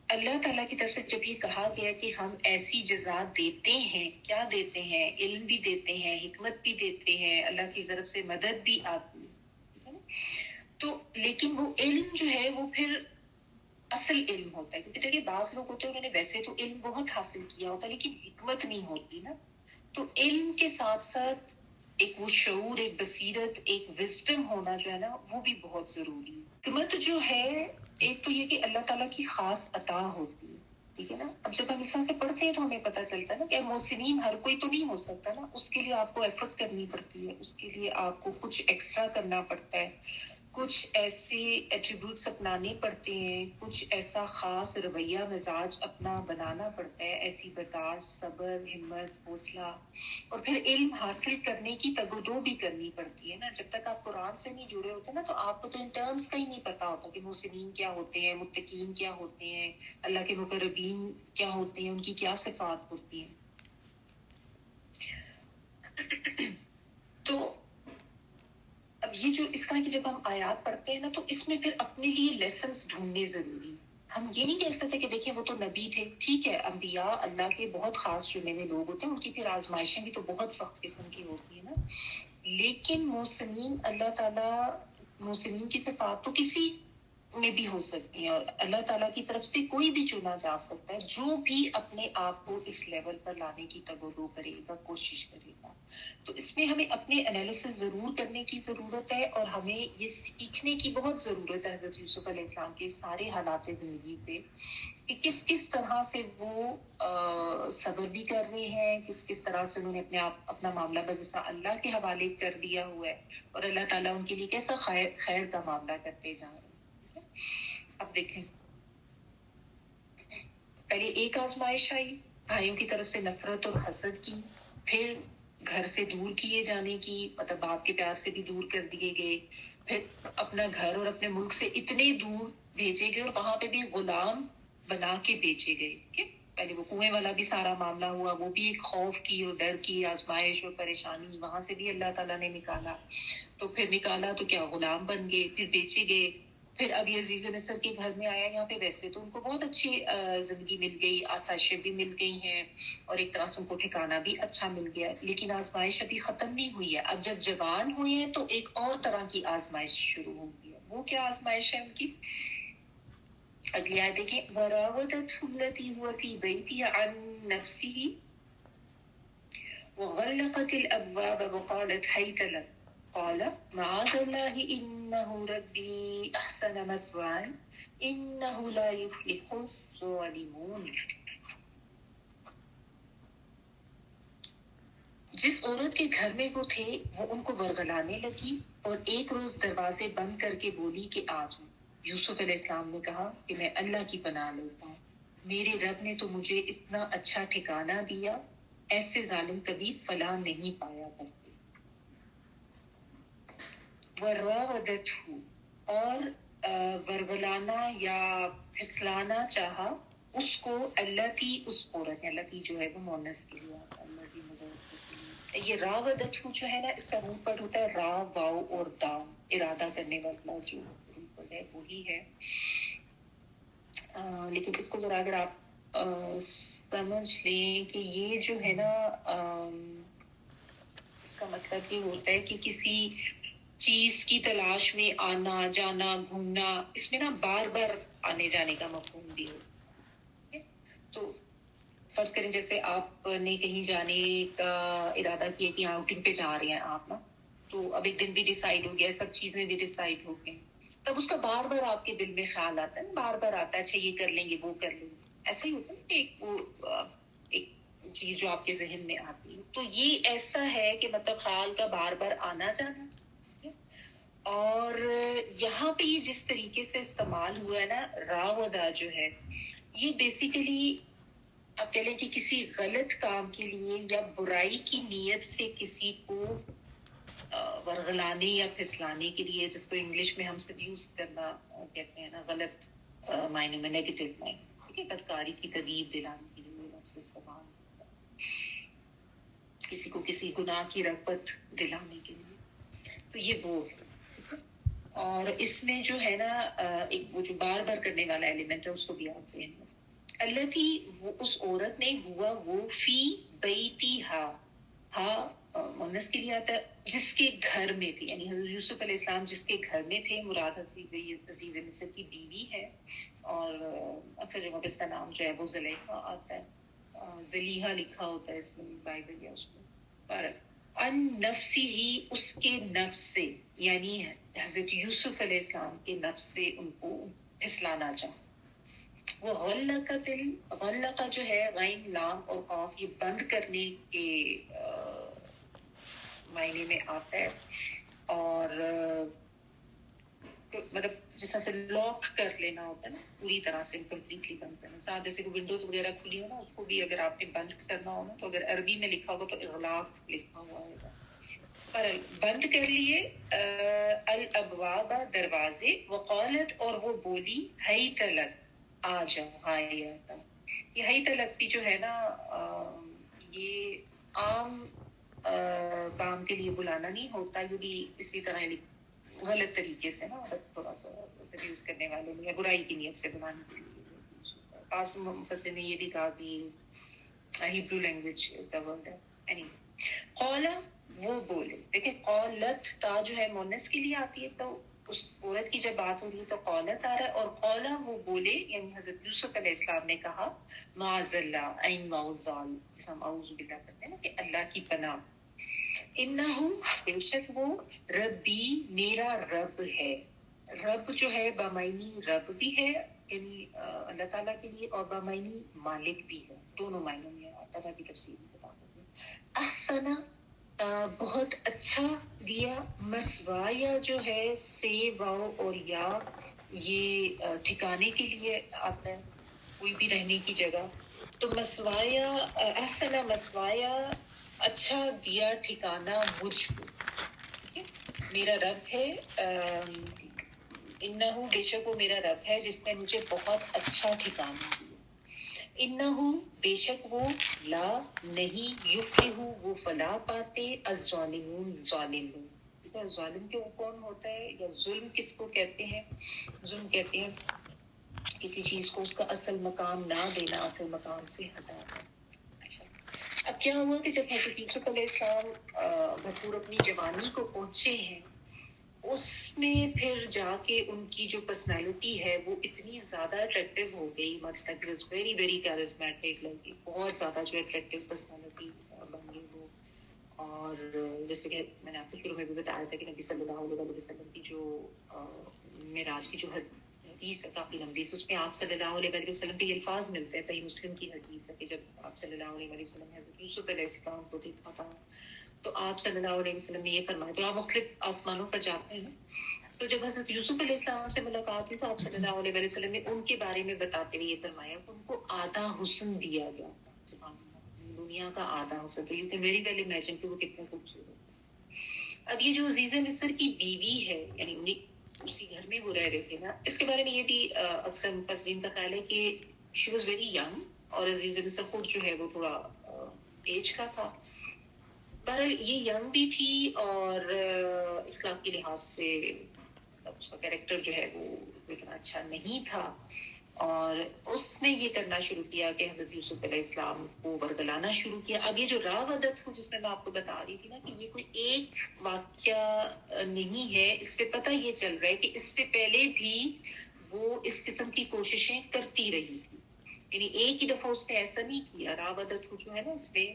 اللہ تعالیٰ کی طرف سے جب یہ کہا گیا کہ ہم ایسی جزا دیتے ہیں، کیا دیتے ہیں؟ علم بھی دیتے ہیں، حکمت بھی دیتے ہیں، اللہ کی طرف سے مدد بھی آتی ہے. تو لیکن وہ علم جو ہے وہ پھر اصل علم ہوتا ہے. کیونکہ دیکھیں بعض لوگ ہوتے ہیں انہوں نے ویسے تو علم بہت حاصل کیا ہوتا ہے لیکن حکمت نہیں ہوتی نا. تو علم کے ساتھ ساتھ ایک وہ شعور، ایک بصیرت، ایک وزڈم ہونا جو ہے نا وہ بھی بہت ضروری ہے. حکمت جو ہے ایک تو یہ کہ اللہ تعالیٰ کی خاص عطا ہوتی ہے. ٹھیک ہے نا. اب جب ہم اس طرح سے پڑھتے ہیں تو ہمیں پتہ چلتا ہے نا کہ محسنین ہر کوئی تو نہیں ہو سکتا نا. اس کے لیے آپ کو ایفرٹ کرنی پڑتی ہے، اس کے لیے آپ کو کچھ ایکسٹرا کرنا پڑتا ہے، کچھ ایسے ایٹریبیوٹس اپنانے پڑتے ہیں، کچھ ایسا خاص رویہ مزاج اپنا بنانا پڑتا ہے، ایسی برداشت، صبر، ہمت، حوصلہ. اور پھر علم حاصل کرنے کی تگودو بھی کرنی پڑتی ہے نا. جب تک آپ قرآن سے نہیں جڑے ہوتے نا تو آپ کو تو ان ٹرمز کا ہی نہیں پتا ہوتا کہ محسنین کیا ہوتے ہیں، متقین کیا ہوتے ہیں، اللہ کے مقربین کیا ہوتے ہیں، ان کی کیا صفات ہوتی ہیں. تو اب یہ جو اس طرح کی جب ہم آیات پڑھتے ہیں نا تو اس میں پھر اپنے لیے لیسنز ڈھونڈنے ضروری. ہم یہ نہیں کہہ سکتے کہ دیکھیں وہ تو نبی تھے. ٹھیک ہے، انبیاء اللہ کے بہت خاص چنے ہوئے لوگ ہوتے ہیں، ان کی پھر آزمائشیں بھی تو بہت سخت قسم کی ہوتی ہیں نا. لیکن محسنین، اللہ تعالیٰ محسنین کی صفات تو کسی میں بھی ہو سکتی ہیں, اور اللہ تعالیٰ کی طرف سے کوئی بھی چنا جا سکتا ہے جو بھی اپنے آپ کو اس لیول پر لانے کی تگودو کرے گا, کوشش کرے گا. تو اس میں ہمیں اپنے انالیسس ضرور کرنے کی ضرورت ہے, اور ہمیں یہ سیکھنے کی بہت ضرورت ہے حضرت یوسف علیہ السلام کے سارے حالات زندگی سے, کہ کس کس طرح سے وہ صبر بھی کر رہے ہیں, کس کس طرح سے انہوں نے اپنا معاملہ بس اللہ کے حوالے کر دیا ہوا ہے, اور اللہ تعالیٰ ان کے لیے کیسا خیر کا معاملہ کرتے جا رہے ہیں. اب دیکھیں, پہلے ایک آزمائش آئی بھائیوں کی طرف سے نفرت اور حسد کی, پھر گھر سے دور کیے جانے کی, مطلب باپ کے پیار سے بھی دور کر دیے گئے, پھر اپنا گھر اور اپنے ملک سے اتنے دور بھیجے گئے, اور وہاں پہ بھی غلام بنا کے بیچے گئے. پہلے وہ کنویں والا بھی سارا معاملہ ہوا, وہ بھی ایک خوف کی اور ڈر کی آزمائش اور پریشانی, وہاں سے بھی اللہ تعالیٰ نے نکالا. تو پھر نکالا تو کیا غلام بن گئے, پھر بیچے گئے, پھر ابھی عزیز مصر کے گھر میں آیا. یہاں پہ ویسے تو ان کو بہت اچھی زندگی مل گئی, آسائشیں بھی مل گئی ہیں, اور ایک طرح سے ان کو ٹھکانہ بھی اچھا مل گیا, لیکن آزمائش ابھی ختم نہیں ہوئی ہے. اب جب جوان ہوئے ہیں تو ایک اور طرح کی آزمائش شروع ہو گئی ہے. وہ کیا آزمائش ہے ان کی؟ اگلی آیت دیکھیں, وراودته التي هو في بيتها عن نفسه وغلقت الابواب وقالت هيت لك قال معاذ الله إنه ربي أحسن مثواي إنه لا يفلح الظالمون. جس عورت کے گھر میں وہ تھے وہ ان کو ورغلانے لگی, اور ایک روز دروازے بند کر کے بولی کہ آ جاؤ. یوسف علیہ السلام نے کہا کہ میں اللہ کی پناہ لیتا ہوں, میرے رب نے تو مجھے اتنا اچھا ٹھکانہ دیا, ایسے ظالم کبھی فلاں نہیں پایا کرتے. وراودته, اور ورغلانا یا پھسلانا چاہا اس کو, التی اس عورت نے, التی جو ہے وہ مونس کے لیے آتا ہے, الذی مضاف کے لیے. یہ راودته جو ہے نا, اس کا روٹ پٹ ہوتا ہے را واو اور دام, ارادہ کرنے والا جو روٹ پٹ ہے وہی ہے. لیکن اس کو ذرا اگر آپ سمجھ لیں کہ یہ جو ہے نا, اس کا مطلب یہ ہوتا ہے کہ کسی چیز کی تلاش میں آنا جانا گھومنا, اس میں نا بار بار آنے جانے کا مفہوم بھی ہو. تو فرض کریں جیسے آپ نے کہیں جانے کا ارادہ کیا کہ آؤٹنگ پہ جا رہے ہیں آپ نا, تو اب ایک دن بھی ڈیسائیڈ ہو گیا, سب چیزیں بھی ڈیسائیڈ ہو گئی, تب اس کا بار بار آپ کے دل میں خیال آتا ہے, بار بار آتا ہے اچھا یہ کر لیں گے وہ کر لیں گے, ایسا ہی ہوتا ہے ایک چیز جو آپ کے ذہن میں آتی ہے. تو یہ ایسا ہے کہ مطلب خیال کا بار بار آنا جانا. اور یہاں پہ یہ جس طریقے سے استعمال ہوا ہے نا, راودا جو ہے, یہ بیسیکلی آپ کہہ لیں کہ کسی غلط کام کے لیے یا برائی کی نیت سے کسی کو ورغلانے یا پھسلانے کے لیے, جس کو انگلش میں ہم سیڈیوس کرنا کہتے ہیں نا, غلط معنی میں, نیگیٹو معنی, ٹھیک ہے, بدکاری کی ترغیب دلانے کے لیے لفظ استعمال ہوتا ہے, کسی کو کسی گناہ کی رغبت دلانے کے لیے. تو یہ وہ ہے. اور اس میں جو ہے نا ایک وہ جو بار بار کرنے والا ایلیمنٹ ہے, اس کو بھی آپ ذہن میں, اللہ تھی وہ اس عورت نے, ہوا وہ فی بیتیہا, ہاں مونس کے لیے آتا ہے, جس کے گھر میں تھی, یعنی حضرت یوسف علیہ السلام جس کے گھر میں تھے, مراد عزیز مصر کی بیوی ہے, اور اکثر جگہوں پہ اس کا نام جو ہے وہ زلیخا آتا ہے, زلیحا لکھا ہوتا ہے اس میں بائبل یا اس میں, پر ان نفسی ہی, اس کے نفس سے, یعنی حضرت یوسف علیہ السلام کے نفس سے ان کو پھسلانا چاہا. وہ غلقہ جو ہے غین لام اور قاف, یہ بند کرنے کے معنی میں آتا ہے, اور مطلب جس طرح سے لاک کر لینا ہوتا ہے نا, پوری طرح سے کمپلیٹلی بند کرنا. ساتھ جیسے کہ ونڈوز وغیرہ کھلی ہو نا, اس کو بھی اگر آپ نے بند کرنا ہو نا, تو اگر عربی میں لکھا ہوگا تو اغلاق لکھا ہوا ہوگا, پر بند کر لیے. الابواب, دروازے, وقالت, اور وہ بولی, حیت لک, آ جاؤ, ہائے آتا. یہ حیت لک بھی جو ہے نا, یہ عام کام کے لیے بلانا نہیں ہوتا, یہ بھی اسی طرح غلط طریقے سے نا, تھوڑا سا یوز کرنے والے نے, یا برائی کی نیت سے بلانے کے لیے. قاسم مفسر نے یہ بھی کہا کہ ہیبرو لینگویج کا ورڈ ہے. قولا, وہ بولے. دیکھیں قولت تا جو ہے مونس کے لیے آتی ہے, تو اس عورت کی جب بات ہو رہی ہے تو قولت آ رہا ہے، اور قولا وہ بولے، یعنی حضرت یوسف علیہ السلام نے کہا معاذ اللہ، عین معوذال، جس ہم اعوذ باللہ کرتے ہیں نا کہ اللہ کی پناہ، انہو بے شک وہ، ربی میرا رب ہے. رب جو ہے بامعنی رب بھی ہے یعنی اللہ تعالیٰ کے لیے، اور بامعنی مالک بھی ہے، دونوں معنوں میں آتا ہے. بھی تفصیل بتا دوں. احسنا بہت اچھا دیا، مسوایا جو ہے سے واو اور یا یہ ٹھکانے کے لیے آتا ہے، کوئی بھی رہنے کی جگہ. تو مسوایا احسنا مسوایا اچھا دیا ٹھکانہ مجھ کو. ٹھیک ہے، میرا رب ہے، انہو بے شک وہ میرا رب ہے جس نے مجھے بہت اچھا ٹھکانہ دیا. انہو بے شک وہ، لا نہیں، یفلح وہ فلاح پاتے، الظالمون ظالم لوگ. ٹھیک ہے، ظالم کیوں کون ہوتا ہے، یا ظلم کس کو کہتے ہیں؟ ظلم کہتے ہیں کسی چیز کو اس کا اصل مقام نہ دینا، اصل مقام سے ہٹانا. اچھا، اب کیا ہوا کہ جب حضرت یوسف علیہ السلام بھرپور اپنی جوانی کو پہنچے ہیں، اس میں پھر جا کے ان کی جو پرسنالٹی ہے وہ اتنی زیادہ اٹریکٹیو ہو گئی، مطلب it was very very charismatic, like بہت زیادہ جو اٹریکٹیو پرسنالٹی بن گئی وہ. اور جیسے کہ میں نے آپ کو شروع میں بھی بتایا تھا کہ نبی صلی اللہ علیہ وسلم کی جو معراج کی جو حدیث ہے کافی لمبی، اس میں آپ صلی اللہ علیہ وسلم کے الفاظ ملتے ہیں. صحیح مسلم کی حدیث ہے کہ جب آپ صلی اللہ علیہ وسلم نے حضرت یوسف علیہ السلام کو دیکھا تھا تو آپ صلی اللہ علیہ وسلم نے یہ فرمایا. تو آپ مختلف آسمانوں پر جاتے ہیں نا، تو جب حضرت یوسف علیہ السلام سے ملاقات ہوئی تو آپ صلی اللہ علیہ وسلم نے ان کے بارے میں بتاتے ہوئے یہ فرمایا کہ ان کو آدھا حسن دیا گیا، دنیا کا آدھا حسن. تو you can very well imagine کہ وہ کتنے خوبصورت. اب یہ جو عزیز مصر کی بیوی ہے، یعنی اسی گھر میں وہ رہ رہے تھے نا، اس کے بارے میں یہ بھی اکثر مفسرین کا خیال ہے کہ شی واز ویری ینگ، اور عزیز مصر خود جو ہے وہ تھوڑا ایج کا تھا. بہرحال یہ ینگ بھی تھی اور اخلاق کے لحاظ سے اس کا کیریکٹر جو ہے وہ اتنا اچھا نہیں تھا، اور اس نے یہ کرنا شروع کیا کہ حضرت یوسف علیہ السلام کو ورگلانا شروع کیا. اب یہ جو راودت ہوں جس میں میں آپ کو بتا رہی تھی نا کہ یہ کوئی ایک واقعہ نہیں ہے، اس سے پتہ یہ چل رہا ہے کہ اس سے پہلے بھی وہ اس قسم کی کوششیں کرتی رہی تھی. یعنی ایک ہی دفعہ اس نے ایسا نہیں کیا. راودت جو ہے نا اس میں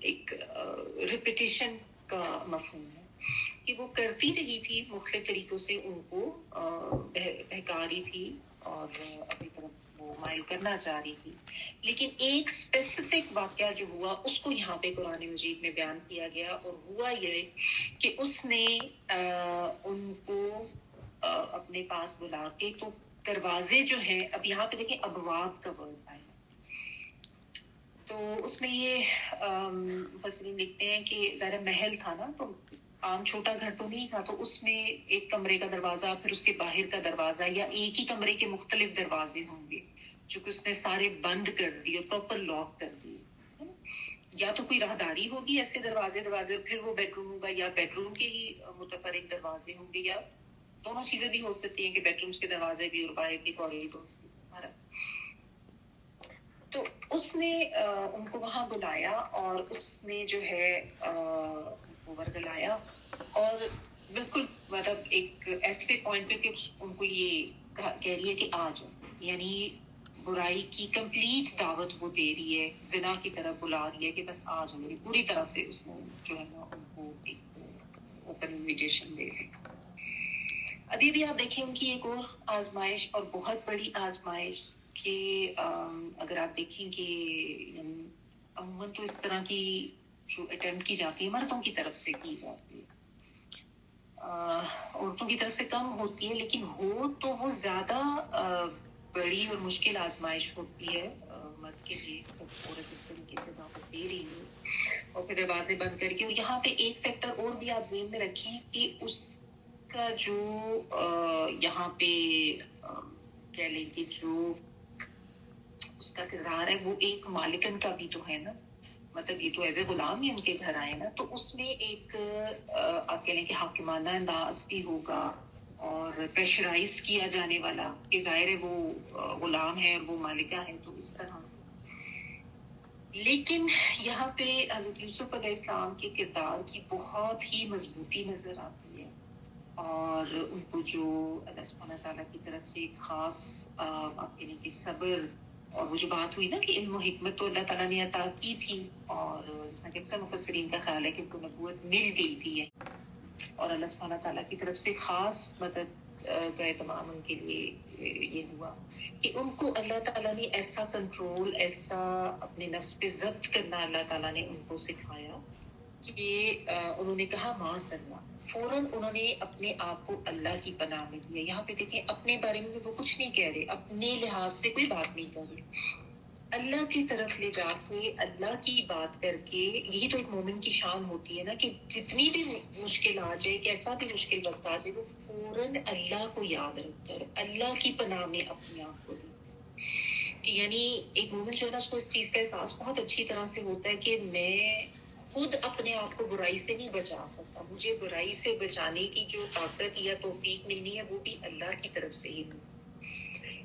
ایک ریپیٹیشن کا مفہوم ہے کہ وہ کرتی رہی تھی مختلف طریقوں سے، ان کو بہکا رہی تھی اور اپنی طرف وہ مائل کرنا چاہ رہی تھی. لیکن ایک اسپیسیفک واقعہ جو ہوا اس کو یہاں پہ قرآن مجید میں بیان کیا گیا، اور ہوا یہ کہ اس نے ان کو اپنے پاس بلا کے، تو دروازے جو ہیں، اب یہاں پہ دیکھیں ابواب کا ورڈ آیا، تو اس میں یہ مفسرین لکھتے ہیں کہ ظاہر محل تھا نا، تو عام چھوٹا گھر تو نہیں تھا، تو اس میں ایک کمرے کا دروازہ، پھر اس کے باہر کا دروازہ، یا ایک ہی کمرے کے مختلف دروازے ہوں گے چونکہ اس نے سارے بند کر دیے، پراپر لاک کر دیے. یا تو کوئی راہداری ہوگی ایسے دروازے، پھر وہ بیڈ روم ہوگا، یا بیڈ روم کے ہی متفرق دروازے ہوں گے، یا دونوں چیزیں بھی ہو سکتی ہیں کہ بیڈ رومس کے دروازے بھی اور باہر کے کوریڈورز بھی. تو اس نے ان کو وہاں بلایا اور اس نے جو ہے ورگلایا، اور بالکل مطلب ایک ایسے پوائنٹ پہ کہ ان کو یہ کہہ رہی ہے کہ آ جاؤ، یعنی برائی کی کمپلیٹ دعوت وہ دے رہی ہے، زنا کی طرف بلا رہی ہے کہ بس آ جاؤ میری پوری طرح سے. اس نے جو ہے نا ان کو ایک اوپن انویٹیشن دے دی. ابھی بھی آپ دیکھیں ان کی ایک اور آزمائش، اور بہت بڑی آزمائش، کہ اگر آپ دیکھیں کہ عموماً تو اس طرح کی جو اٹیمپٹ کی جاتی ہے مردوں کی طرف سے کی جاتی ہے، عورتوں کی طرف سے کم ہوتی ہے، لیکن ہو تو وہ زیادہ بڑی اور مشکل آزمائش ہوتی ہے مرد کے لیے جب عورت اس طریقے سے دعوت دے رہی ہے اور پھر دروازے بند کر کے. اور یہاں پہ ایک فیکٹر اور بھی آپ ذہن میں رکھیں کہ اس کا جو یہاں پہ کہہ لیں کہ جو اس کا کردار ہے وہ ایک مالکن کا بھی تو ہے نا، مطلب یہ تو ایز اے غلام ہی ان کے گھر آئے نا، تو اس میں ایک آپ کہہ لیں کہ حاکمانہ انداز بھی ہوگا اور پریشرائز کیا جانے والا کہ ظاہر ہے وہ غلام ہے اور وہ مالکہ ہے. تو اس طرح سے لیکن یہاں پہ حضرت یوسف علیہ السلام کے کردار کی بہت ہی مضبوطی نظر آتی ہے، اور ان کو جو اللہ سبحانہ تعالیٰ کی طرف سے ایک خاص آپ کہہ لیں کہ صبر، اور وہ جو بات ہوئی نا کہ علم و حکمت تو اللہ تعالیٰ نے عطا کی تھی، اور جس طرح کہ اکثر مفسرین کا خیال ہے کہ ان کو نبوت مل گئی تھی، اور اللہ سبحانہ تعالیٰ کی طرف سے خاص مدد کا اہتمام ان کے لیے یہ ہوا کہ ان کو اللہ تعالیٰ نے ایسا کنٹرول، ایسا اپنے نفس پہ ضبط کرنا اللہ تعالیٰ نے ان کو سکھایا کہ انہوں نے کہا معاذ اللہ، فوراً انہوں نے اپنے آپ کو اللہ کی پناہ میں لیا۔ یہاں پہ دیکھیں اپنے بارے میں وہ کچھ نہیں کہہ رہے، اپنے لحاظ سے کوئی بات نہیں کر رہے، اللہ کی طرف لے جا کے اللہ کی بات کر کے۔ یہی تو ایک مومن کی شان ہوتی ہے نا کہ جتنی بھی مشکل آ جائے، کیسا بھی مشکل وقت آ جائے، وہ فوراً اللہ کو یاد رکھ کر اللہ کی پناہ میں اپنے آپ کو دے۔ یعنی ایک مومن جو ہے نا، اس کو اس چیز کا احساس بہت اچھی طرح سے ہوتا ہے کہ میں خود اپنے آپ کو برائی سے نہیں بچا سکتا، مجھے برائی سے بچانے کی جو طاقت یا توفیق ملنی ہے وہ بھی اللہ کی طرف سے ہی ملنی۔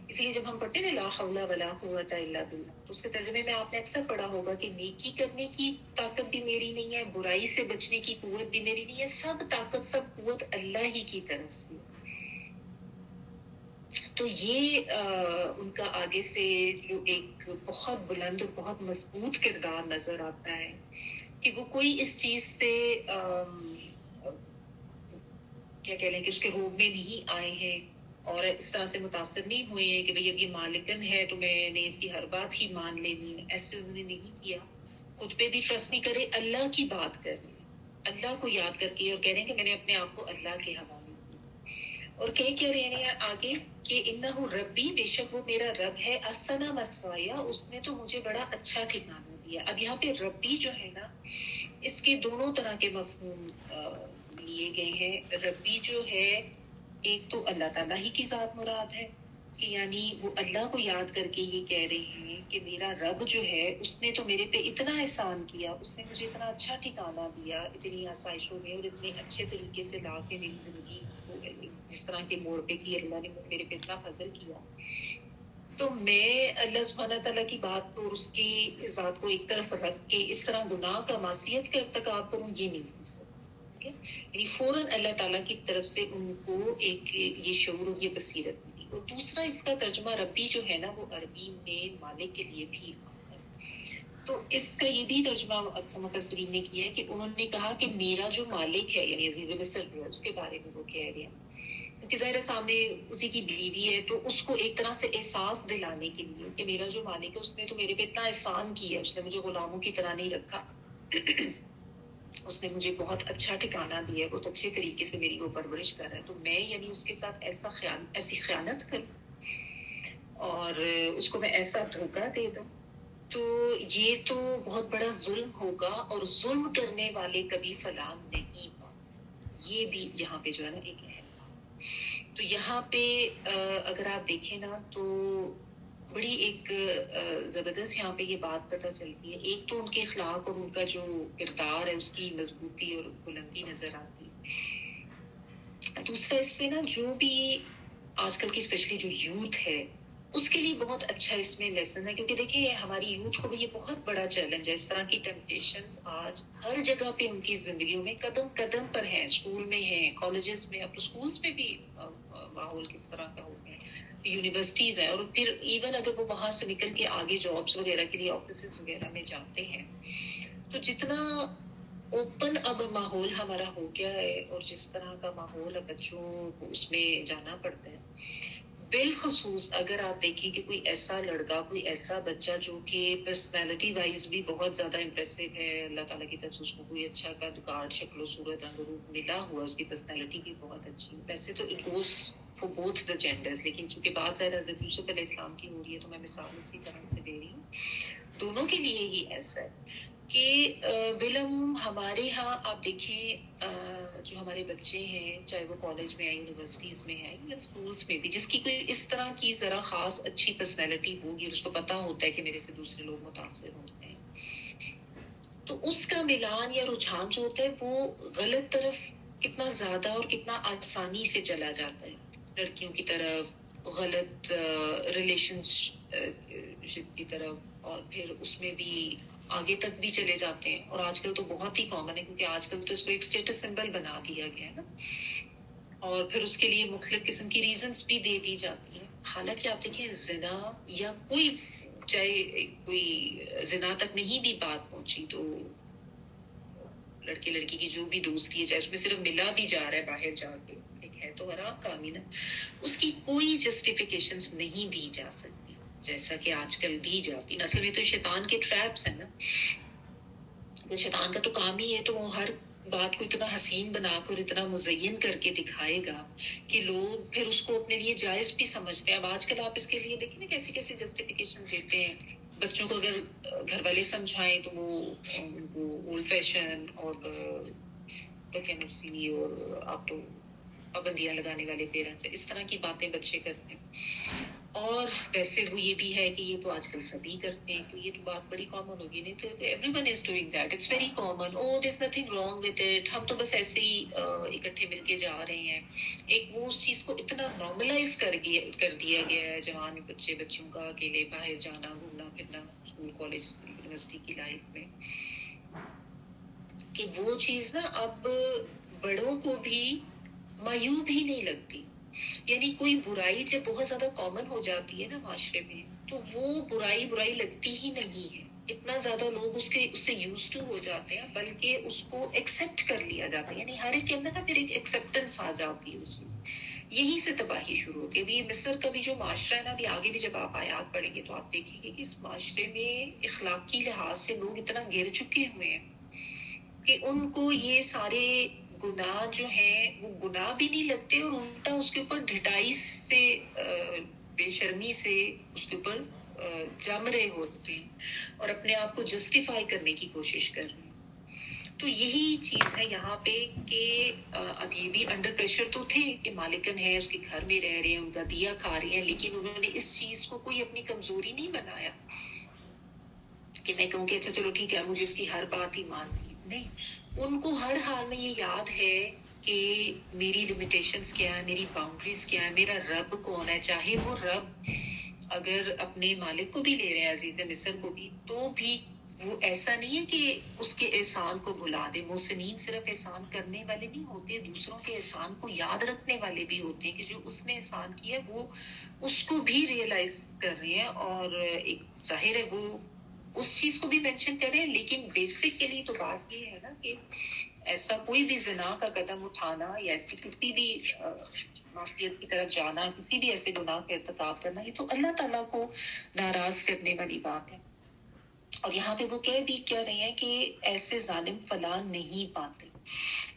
اس لیے جب ہم پڑھتے ہیں لا حول ولا قوت الا باللہ، تو اس کے ترجمے میں آپ نے اکثر پڑھا ہوگا کہ نیکی کرنے کی طاقت بھی میری نہیں ہے، برائی سے بچنے کی قوت بھی میری نہیں ہے، سب طاقت سب قوت اللہ ہی کی طرف سے۔ تو یہ ان کا آگے سے جو ایک بہت بلند اور بہت مضبوط کردار نظر آتا ہے کہ وہ کوئی اس چیز سے کیا کہہ لیں کہ اس کے روب میں نہیں آئے ہیں، اور اس طرح سے متاثر نہیں ہوئے ہیں کہ بھئی اب یہ مالکن ہے تو میں نے اس کی ہر بات ہی مان لینی ہے، ایسے انہوں نے نہیں کیا۔ خود پہ بھی ٹرسٹ نہیں کرے، اللہ کی بات کر رہے ہیں، اللہ کو یاد کر کے، اور کہہ رہے ہیں کہ میں نے اپنے آپ کو اللہ کے حوالے کیا۔ اور کہہ کیا رہے ہیں آگے کہ انہ ربی، بے شک وہ میرا رب ہے، احسن مثوایا، اس نے تو مجھے بڑا اچھا ٹھکانہ دیا۔ اب یہاں پہ ربی جو ہے نا، اس کے دونوں طرح کے مفہوم لیے گئے ہیں۔ ربی جو ہے، ایک تو اللہ تعالیٰ ہی کی ذات مراد ہے کہ یعنی وہ اللہ کو یاد کر کے یہ کہہ رہے ہیں کہ میرا رب جو ہے اس نے تو میرے پہ اتنا احسان کیا، اس نے مجھے اتنا اچھا ٹھکانہ دیا، اتنی آسائشوں میں، اور اتنے اچھے طریقے سے لا کے میری زندگی کو جس طرح کے موڑ پہ کی، اللہ نے میرے پہ اتنا فضل کیا، تو میں اللہ سبحانہ تعالیٰ کی بات کو، اس کی ذات کو ایک طرف رکھ کے اس طرح گناہ کا، معصیت کا ارتکاب کروں، یہ نہیں ہو سکتا۔ یعنی فوراً اللہ تعالیٰ کی طرف سے ان کو ایک یہ شعور اور یہ بصیرت ملی۔ اور دوسرا اس کا ترجمہ ربی جو ہے نا، وہ عربی میں مالک کے لیے بھی آتا ہے۔ تو اس کا یہ بھی ترجمہ اکثر مفسرین نے کیا ہے کہ انہوں نے کہا کہ میرا جو مالک ہے، یعنی عزیز مصر جو ہے، اس کے بارے میں وہ کہہ رہے ہیں، کیونکہ ظاہر سامنے اسی کی بیوی ہے، تو اس کو ایک طرح سے احساس دلانے کے لیے کہ میرا جو مالک ہے اس نے تو میرے پہ اتنا احسان کیا، اس نے مجھے غلاموں کی طرح نہیں رکھا، اس نے مجھے بہت اچھا ٹھکانہ دیا ہے، بہت اچھے طریقے سے میری وہ پرورش کر رہا ہے، تو میں یعنی اس کے ساتھ ایسی خیانت کروں اور اس کو میں ایسا دھوکہ دے دوں، تو یہ تو بہت بڑا ظلم ہوگا، اور ظلم کرنے والے کبھی فلاح نہیں پاتے۔ یہ بھی یہاں پہ جو ہے نا ایک اہم بات۔ تو یہاں پہ اگر آپ دیکھیں نا، تو بڑی ایک زبردست یہاں پہ یہ بات پتہ چلتی ہے۔ ایک تو ان کے اخلاق اور ان کا جو کردار ہے، اس کی مضبوطی اور بلندی نظر آتی ہے۔ دوسرا اس سے نا، جو بھی آج کل کی اسپیشلی جو یوتھ ہے، اس کے لیے بہت اچھا اس میں لیسن ہے، کیونکہ دیکھیں ہماری یوتھ کو بھی یہ بہت بڑا چیلنج ہے۔ اس طرح کی ٹیمپٹیشنز آج ہر جگہ پہ ان کی زندگیوں میں قدم قدم پر ہیں، اسکول میں ہیں، کالجز میں، اب تو اسکولز میں بھی ماحول کس طرح کا ہو گیا ہے، یونیورسٹیز ہیں، اور پھر ایون اگر وہ وہاں سے نکل کے آگے جابس وغیرہ کے لیے آفیسز وغیرہ میں جاتے ہیں، تو جتنا اوپن اب ماحول ہمارا ہو گیا ہے، اور جس طرح کا ماحول اب بچوں کو اس میں جانا پڑتا ہے، بالخصوص اگر آپ دیکھیں کہ کوئی ایسا لڑکا، کوئی ایسا بچہ جو کہ پرسنالٹی وائز بھی بہت زیادہ امپریسو ہے، اللہ تعالیٰ کی طرف سے اس کو کوئی اچھا کا دکار، شکل و صورت، رنگ و روپ ملا ہوا، اس کی پرسنالٹی بھی بہت اچھی، ویسے تو it goes for both the genders, لیکن چونکہ بات ظاہر حضرت یوسف علیہ السلام کی ہو رہی ہے تو میں مثال اسی طرح سے دے رہی ہوں، دونوں کے لیے ہی ایسا ہے کہ بالعموم ہمارے ہاں آپ دیکھیں جو ہمارے بچے ہیں، چاہے وہ کالج میں ہیں، یونیورسٹیز میں ہیں، یا اسکولس میں بھی، جس کی کوئی اس طرح کی ذرا خاص اچھی پرسنالٹی ہوگی اور اس کو پتا ہوتا ہے کہ میرے سے دوسرے لوگ متاثر ہوتے ہیں، تو اس کا ملان یا رجحان جو ہوتا ہے وہ غلط طرف کتنا زیادہ اور کتنا آسانی سے چلا جاتا ہے، لڑکیوں کی طرف، غلط ریلیشن شپ کی طرف، اور پھر اس میں بھی آگے تک بھی چلے جاتے ہیں. اور آج کل تو بہت ہی کامن ہے, کیونکہ آج کل تو اس کو ایک اسٹیٹس سمبل بنا دیا گیا ہے نا, اور پھر اس کے لیے مختلف قسم کی ریزنز بھی دے دی جاتی ہیں. حالانکہ آپ دیکھیں زنا یا کوئی, چاہے کوئی زنا تک نہیں بھی بات پہنچی, تو لڑکے لڑکی کی جو بھی دوستی ہے, چاہے اس میں صرف ملا بھی جا رہا ہے باہر جا کے, ایک ہے تو حرام کام ہی نا, اس کی کوئی جسٹیفیکیشنز نہیں دی جا سکتی جیسا کہ آج کل دی جاتی. اصل میں تو شیطان کے ٹریپس ہیں نا, تو شیطان کا تو کام ہی ہے, تو وہ ہر بات کو اتنا حسین بنا کر اتنا مزین کر کے دکھائے گا کہ لوگ پھر اس کو اپنے لیے جائز بھی سمجھتے ہیں. اب آج کل آپ اس کے لیے دیکھیں نا کیسی کیسی جسٹیفیکیشن دیتے ہیں. بچوں کو اگر گھر والے سمجھائیں تو وہ ان کو اولڈ فیشن اور ٹیکنسی اور آپ تو پابندیاں لگانے والے پیرنٹس, اس طرح کی باتیں بچے کرتے ہیں. اور ویسے وہ یہ بھی ہے کہ یہ تو آج کل سبھی کرتے ہیں, تو یہ تو بات بڑی کامن ہوگی. نہیں تو everyone is doing that, it's very common, oh there is nothing wrong with it, ہم تو بس ایسے ہی اکٹھے مل کے جا رہے ہیں. ایک وہ اس چیز کو اتنا نارملائز کر دیا گیا ہے, جوان بچوں کا اکیلے باہر جانا, گھومنا پھرنا اسکول کالج یونیورسٹی کی لائف میں, کہ وہ چیز نا اب بڑوں کو بھی معیوب ہی نہیں لگتی. یعنی کوئی برائی جب بہت زیادہ کامن ہو جاتی ہے نا معاشرے میں, تو وہ برائی لگتی ہی نہیں ہے. اتنا زیادہ لوگ اس سے یوز ٹو ہو جاتے ہیں, بلکہ اس کو ایکسپٹ کر لیا جاتا ہے. یعنی ہر ایک کے اندر نا پھر ایک ایکسپٹنس آ جاتی ہے اس چیز. یہی سے تباہی شروع ہوتی ہے. ابھی مصر کا بھی جو معاشرہ ہے نا, ابھی آگے بھی جب آپ آیات پڑھیں گے تو آپ دیکھیں گے کہ اس معاشرے میں اخلاقی لحاظ سے لوگ اتنا گر چکے ہوئے ہیں کہ ان کو یہ سارے گناہ جو ہیں وہ گناہ بھی نہیں لگتے, اور الٹا اس کے اوپر ڈھٹائی سے, بے شرمی سے اس کے اوپر جم رہے ہوتے ہیں اور اپنے آپ کو جسٹیفائی کرنے کی کوشش کر رہے ہیں. تو یہی چیز ہے یہاں پہ کہ اب یہ بھی انڈر پریشر تو تھے کہ مالکن ہے, اس کے گھر میں رہ رہے ہیں, ان کا دیا کھا رہے ہیں, لیکن انہوں نے اس چیز کو کوئی اپنی کمزوری نہیں بنایا کہ میں کہوں کہ اچھا چلو ٹھیک ہے مجھے اس کی ہر بات ہی ماننی. نہیں, ان کو ہر حال میں یہ یاد ہے کہ میری لمیٹیشنز کیا ہے, میری باؤنڈریز کیا ہے, میرا رب کون ہے. چاہے وہ رب اگر اپنے مالک کو بھی لے رہے ہیں, عزیز مصر کو بھی, تو بھی وہ ایسا نہیں ہے کہ اس کے احسان کو بھلا دے. محسنین صرف احسان کرنے والے نہیں ہوتے, دوسروں کے احسان کو یاد رکھنے والے بھی ہوتے ہیں کہ جو اس نے احسان کیا وہ اس کو بھی ریئلائز کر رہے ہیں. اور ایک ظاہر ہے وہ اس چیز کو بھی مینشن کر رہے ہیں, لیکن بیسیکلی تو بات یہ ہے نا کہ ایسا کوئی بھی زنا کا قدم اٹھانا یا ایسی کسی بھی معصیت کی طرف جانا, کسی بھی ایسے گناہ کا ارتکاب کرنا, یہ تو اللہ تعالیٰ کو ناراض کرنے والی بات ہے. اور یہاں پہ وہ کہہ رہے ہیں کہ ایسے ظالم فلاں نہیں پاتے.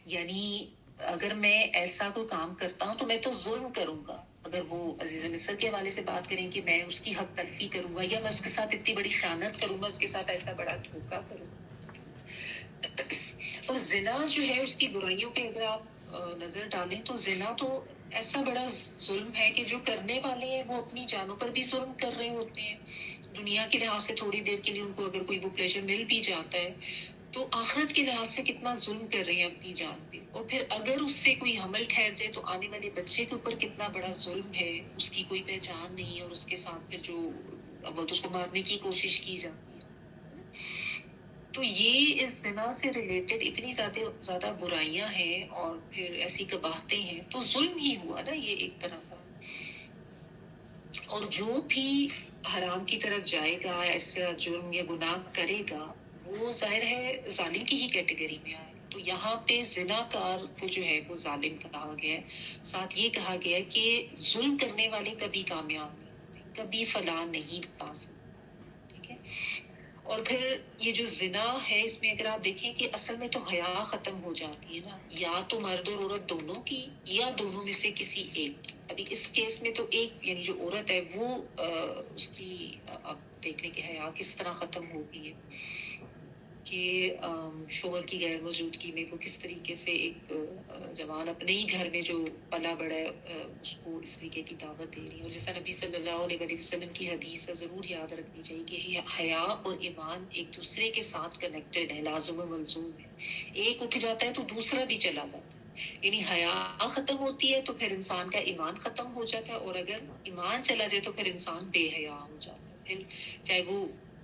یعنی اگر میں ایسا کوئی کام کرتا ہوں تو میں تو ظلم کروں گا. اگر وہ عزیز مصر کے حوالے سے بات کریں کہ میں اس کی حق تلفی کروں گا, یا میں اس کے ساتھ اتنی بڑی خیانت کروں گا, اس کے ساتھ ایسا بڑا دھوکا کروں گا. اور زنا جو ہے, اس کی برائیوں پہ اگر آپ نظر ڈالیں تو زنا تو ایسا بڑا ظلم ہے کہ جو کرنے والے ہیں وہ اپنی جانوں پر بھی ظلم کر رہے ہوتے ہیں. دنیا کے لحاظ سے تھوڑی دیر کے لیے ان کو اگر کوئی وہ پلیزر مل بھی جاتا ہے, تو آخرت کے لحاظ سے کتنا ظلم کر رہے ہیں اپنی جان پہ. اور پھر اگر اس سے کوئی حمل ٹھہر جائے تو آنے والے بچے کے اوپر کتنا بڑا ظلم ہے, اس کی کوئی پہچان نہیں, اور اس کے ساتھ پھر جو اب اس کو مارنے کی کوشش کی جاتی ہے. تو یہ اس زنا سے ریلیٹڈ اتنی زیادہ برائیاں ہیں اور پھر ایسی قباحتیں ہیں, تو ظلم ہی ہوا نا یہ ایک طرح کا. اور جو بھی حرام کی طرف جائے گا, ایسا جرم یا گناہ کرے گا, وہ ظاہر ہے ظالم کی ہی کیٹیگری میں آئے. تو یہاں پہ زنا کار کو جو ہے وہ ظالم کہا گیا ہے. ساتھ یہ کہا گیا ہے کہ ظلم کرنے والے کبھی کامیاب نہیں ہوتے, کبھی فلاح نہیں پا سکتے. ٹھیک ہے. اور پھر یہ جو زنا ہے, اس میں اگر آپ دیکھیں کہ اصل میں تو حیا ختم ہو جاتی ہے نا, یا تو مرد اور عورت دونوں کی, یا دونوں میں سے کسی ایک کی. ابھی اس کیس میں تو ایک, یعنی جو عورت ہے وہ اس کی آپ دیکھ لیں کہ حیا کس طرح ختم ہو گئی ہے کہ شوہر کی غیر موجودگی میں وہ کس طریقے سے ایک جوان اپنے ہی گھر میں جو پلا بڑا ہے اس کو اس طریقے کی دعوت دے رہی ہے. اور جیسا نبی صلی اللہ علیہ وسلم کی حدیث ضرور یاد رکھنی چاہیے کہ حیا اور ایمان ایک دوسرے کے ساتھ کنیکٹڈ ہے, لازم و ملزوم ہے. ایک اٹھ جاتا ہے تو دوسرا بھی چلا جاتا ہے. یعنی حیا ختم ہوتی ہے تو پھر انسان کا ایمان ختم ہو جاتا ہے, اور اگر ایمان چلا جائے تو پھر انسان بے حیا ہو جاتا ہے. پھر چاہے وہ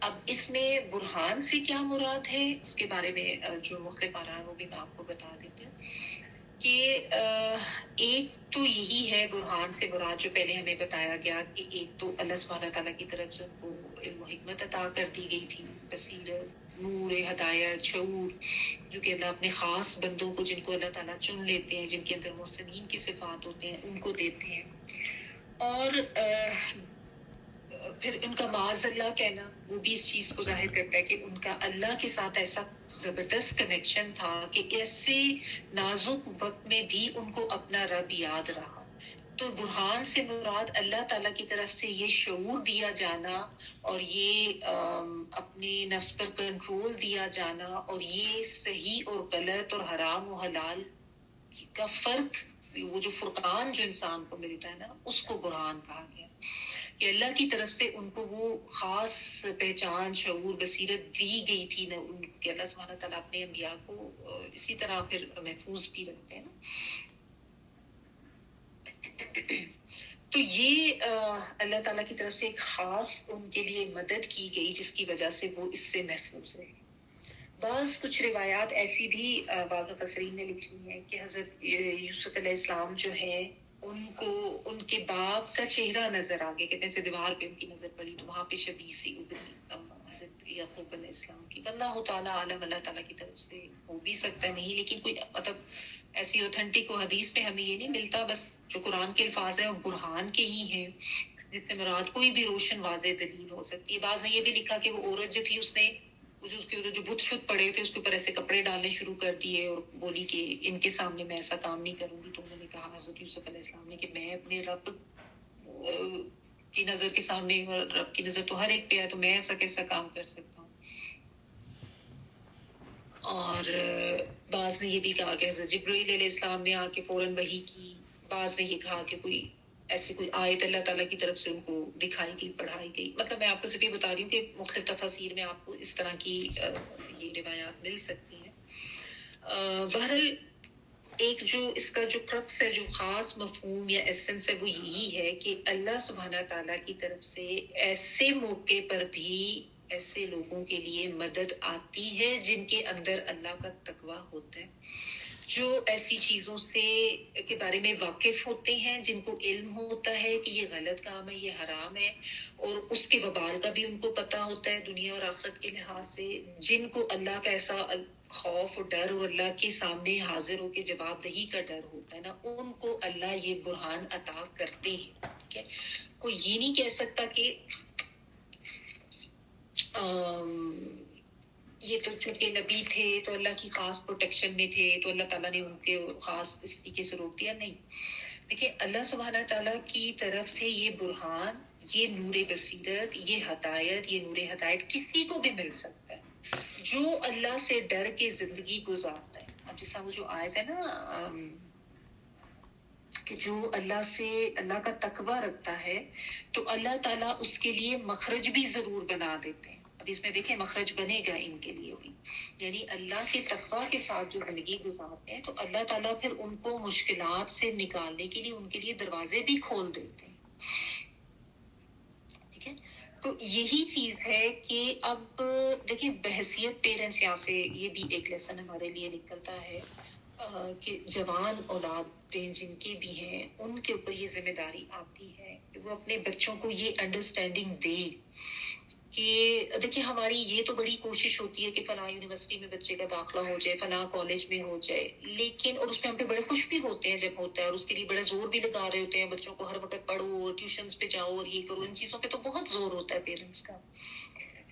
اب اس میں برہان سے کیا مراد ہے، اس کے بارے میں جو مختلف آراء ہیں وہ بھی میں آپ کو بتا دیتی ہوں کہ ایک تو یہی ہے برہان سے مراد جو پہلے ہمیں بتایا گیا کہ ایک تو اللہ سبحانہ تعالیٰ کی طرف سے ان کو علم و حکمت عطا کر دی گئی تھی، بصیرت، نور، ہدایت، شعور، جو کہ اللہ اپنے خاص بندوں کو جن کو اللہ تعالیٰ چن لیتے ہیں، جن کے اندر محسنین کی صفات ہوتے ہیں، ان کو دیتے ہیں. اور پھر ان کا معاذ اللہ کہنا وہ بھی اس چیز کو ظاہر کرتا ہے کہ ان کا اللہ کے ساتھ ایسا زبردست کنیکشن تھا کہ ایسے نازک وقت میں بھی ان کو اپنا رب یاد رہا. تو برہان سے مراد اللہ تعالیٰ کی طرف سے یہ شعور دیا جانا اور یہ اپنے نفس پر کنٹرول دیا جانا اور یہ صحیح اور غلط اور حرام و حلال کا فرق، وہ جو فرقان جو انسان کو ملتا ہے نا، اس کو برہان کہا گیا کہ اللہ کی طرف سے ان کو وہ خاص پہچان، شعور، بصیرت دی گئی تھی نا، ان کے اللہ سبحانہ تعالیٰ اپنے انبیاء کو اسی طرح پھر محفوظ بھی رکھتے ہیں نا. تو یہ اللہ تعالیٰ کی طرف سے ایک خاص ان کے لیے مدد کی گئی جس کی وجہ سے وہ اس سے محفوظ رہے. بعض کچھ روایات ایسی بھی بعض مفسرین نے لکھی ہیں کہ حضرت یوسف علیہ السلام جو ہیں ان کو ان کے باپ کا چہرہ نظر آ گیا، کہتے ہیں سے دیوار پہ ان کی نظر پڑی تو وہاں پہ شبیہ سی ابری حضرت یعقوب علیہ السلام کی. اللہ تعالیٰ عالم، اللہ تعالیٰ کی طرف سے ہو بھی سکتا ہے نہیں، لیکن کوئی مطلب ایسی اوتھینٹک و حدیث میں ہمیں یہ نہیں ملتا. بس جو قرآن کے الفاظ ہیں وہ برہان کے ہی ہیں جس سے مراد کوئی بھی روشن واضح دلیل ہو سکتی ہے. بعض نے یہ بھی لکھا کہ وہ عورت جو تھی اس نے اس کے جو بت شت پڑے تھے اس کے اوپر ایسے کپڑے ڈالنے شروع کر دیے اور بولی کہ ان کے سامنے میں ایسا کام نہیں کروں گی. تو انہوں نے کہا حضرت یوسف علیہ السلام نے کہ میں اپنے رب کی نظر کے سامنے، رب کی نظر تو ہر ایک پہ ہے، تو میں ایسا کیسا کام کر سکتا ہوں. اور بعض نے یہ بھی کہا کہ حضرت جبرائیل علیہ السلام نے آ کے فوراً وحی کی. بعض نے یہ کہا کہ کوئی ایسی کوئی آیت اللہ تعالیٰ کی طرف سے ان کو دکھائی گئی، پڑھائی گئی. مطلب میں آپ کو صرف یہ بتا رہی ہوں کہ مختلف تفاسیر میں آپ کو اس طرح کی یہ روایات مل سکتی ہیں. بہرحال ایک جو اس کا جو کرکس ہے، جو خاص مفہوم یا ایسنس ہے، وہ یہی ہے کہ اللہ سبحانہ تعالیٰ کی طرف سے ایسے موقع پر بھی ایسے لوگوں کے لیے مدد آتی ہے جن کے اندر اللہ کا تقویٰ ہوتا ہے، جو ایسی چیزوں سے کے بارے میں واقف ہوتے ہیں، جن کو علم ہوتا ہے کہ یہ غلط کام ہے، یہ حرام ہے، اور اس کے وبال کا بھی ان کو پتہ ہوتا ہے دنیا اور آخرت کے لحاظ سے، جن کو اللہ کا ایسا خوف اور ڈر اور اللہ کے سامنے حاضر ہو کے جواب دہی کا ڈر ہوتا ہے نا، ان کو اللہ یہ برہان عطا کرتے ہیں. ٹھیک ہے، کوئی یہ نہیں کہہ سکتا کہ یہ تو چونکہ نبی تھے تو اللہ کی خاص پروٹیکشن میں تھے تو اللہ تعالیٰ نے ان کے خاص اس طریقے سے روک دیا. نہیں، دیکھیں اللہ سبحانہ تعالیٰ کی طرف سے یہ برہان، یہ نور بصیرت، یہ ہدایت، یہ نور ہدایت کسی کو بھی مل سکتا ہے جو اللہ سے ڈر کے زندگی گزارتا ہے. اب جس طرح وہ جو آیت ہے نا کہ جو اللہ سے اللہ کا تقویٰ رکھتا ہے تو اللہ تعالیٰ اس کے لیے مخرج بھی ضرور بنا دیتے ہیں. اب اس میں دیکھیں مخرج بنے گا ان کے لیے بھی، یعنی اللہ کے تقویٰ کے ساتھ جو زندگی گزارتے ہیں تو اللہ تعالیٰ پھر ان کو مشکلات سے نکالنے کے لیے ان کے لیے دروازے بھی کھول دیتے ہیں. ٹھیک ہے، تو یہی چیز ہے کہ اب دیکھیں بحثیت پیرنٹس، یہاں سے یہ بھی ایک لیسن ہمارے لیے نکلتا ہے کہ جوان اولادیں جن کے بھی ہیں ان کے اوپر یہ ذمہ داری آتی ہے کہ وہ اپنے بچوں کو یہ انڈرسٹینڈنگ دے کہ دیکھیں ہماری یہ تو بڑی کوشش ہوتی ہے کہ فلاں یونیورسٹی میں بچے کا داخلہ ہو جائے، فلاں کالج میں ہو جائے، لیکن اور اس پہ ہم پہ بڑے خوش بھی ہوتے ہیں جب ہوتا ہے، اور اس کے لیے بڑا زور بھی لگا رہے ہوتے ہیں بچوں کو ہر وقت پڑھو اور ٹیوشنز پہ جاؤ اور یہ کرو. ان چیزوں پہ تو بہت زور ہوتا ہے پیرنٹس کا.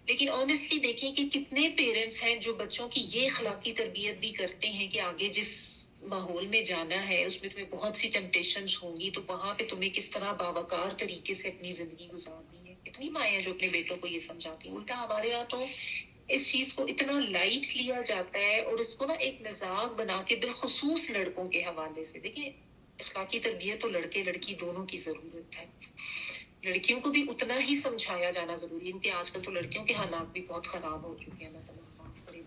لیکن آنیسٹلی دیکھیں کہ کتنے پیرنٹس ہیں جو بچوں کی یہ اخلاقی تربیت بھی کرتے ہیں کہ آگے جس ماحول میں جانا ہے اس میں تمہیں بہت سی ٹیمپٹیشنز ہوں گی، تو وہاں پہ تمہیں کس طرح باوقار طریقے سے اپنی زندگی گزارنی ہے. کتنی مائیں ہیں جو اپنے بیٹوں کو یہ سمجھاتی ہیں. الٹا ہمارے یہاں تو اس چیز کو اتنا لائٹ لیا جاتا ہے اور اس کو نا ایک مذاق بنا کے، بالخصوص لڑکوں کے حوالے سے. دیکھیں اخلاقی تربیت تو لڑکے لڑکی دونوں کی ضرورت ہے، لڑکیوں کو بھی اتنا ہی سمجھایا جانا ضروری ہے، کیونکہ آج کل تو لڑکیوں کے حالات بھی بہت خراب ہو چکے ہیں، مطلب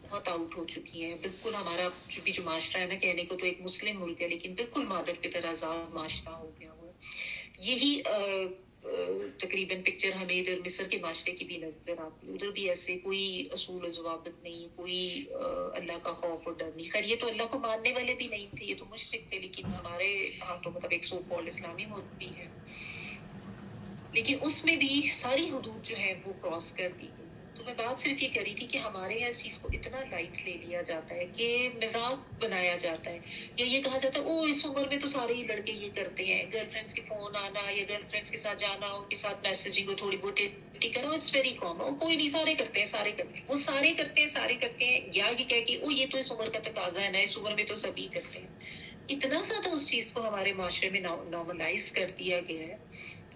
بہت آؤٹ ہو چکی ہیں. بالکل ہمارا جو معاشرہ ہے نا، کہنے کو تو ایک مسلم ملک ہے لیکن بالکل مادر پتر آزاد معاشرہ ہو گیا ہوا ہے. یہی تقریباً پکچر ہمیں ادھر مصر کے معاشرے کی بھی نظر آتی ہے. ادھر بھی ایسے کوئی اصول و ضوابط نہیں, کوئی اللہ کا خوف اور ڈر نہیں. خیر یہ تو اللہ کو ماننے والے بھی نہیں تھے, یہ تو مشرک تھے, لیکن ہمارے ہاں تو مطلب ایک سو کالڈ اسلامی ملک بھی ہے, لیکن اس میں بھی ساری حدود جو ہے وہ کراس کر دی گئی. تو میں بات صرف یہ کر رہی تھی کہ ہمارے یہاں اس چیز کو اتنا لائٹ لے لیا جاتا ہے کہ مذاق بنایا جاتا ہے, یا یہ کہا جاتا ہے او اس عمر میں تو سارے ہی لڑکے یہ کرتے ہیں, گرل فرینڈس کے فون آنا یا گرل فرینڈس کے ساتھ جانا, ان کے ساتھ میسجنگ کو تھوڑی بہت کرو, اٹس ویری کامن, کوئی نہیں سارے کرتے ہیں, سارے کرتے ہیں, وہ سارے کرتے ہیں, یا یہ کہہ کہ او یہ تو اس عمر کا تقاضا ہے نا, اس عمر میں تو سبھی کرتے ہیں. اتنا زیادہ اس چیز کو ہمارے معاشرے میں نارملائز کر دیا گیا ہے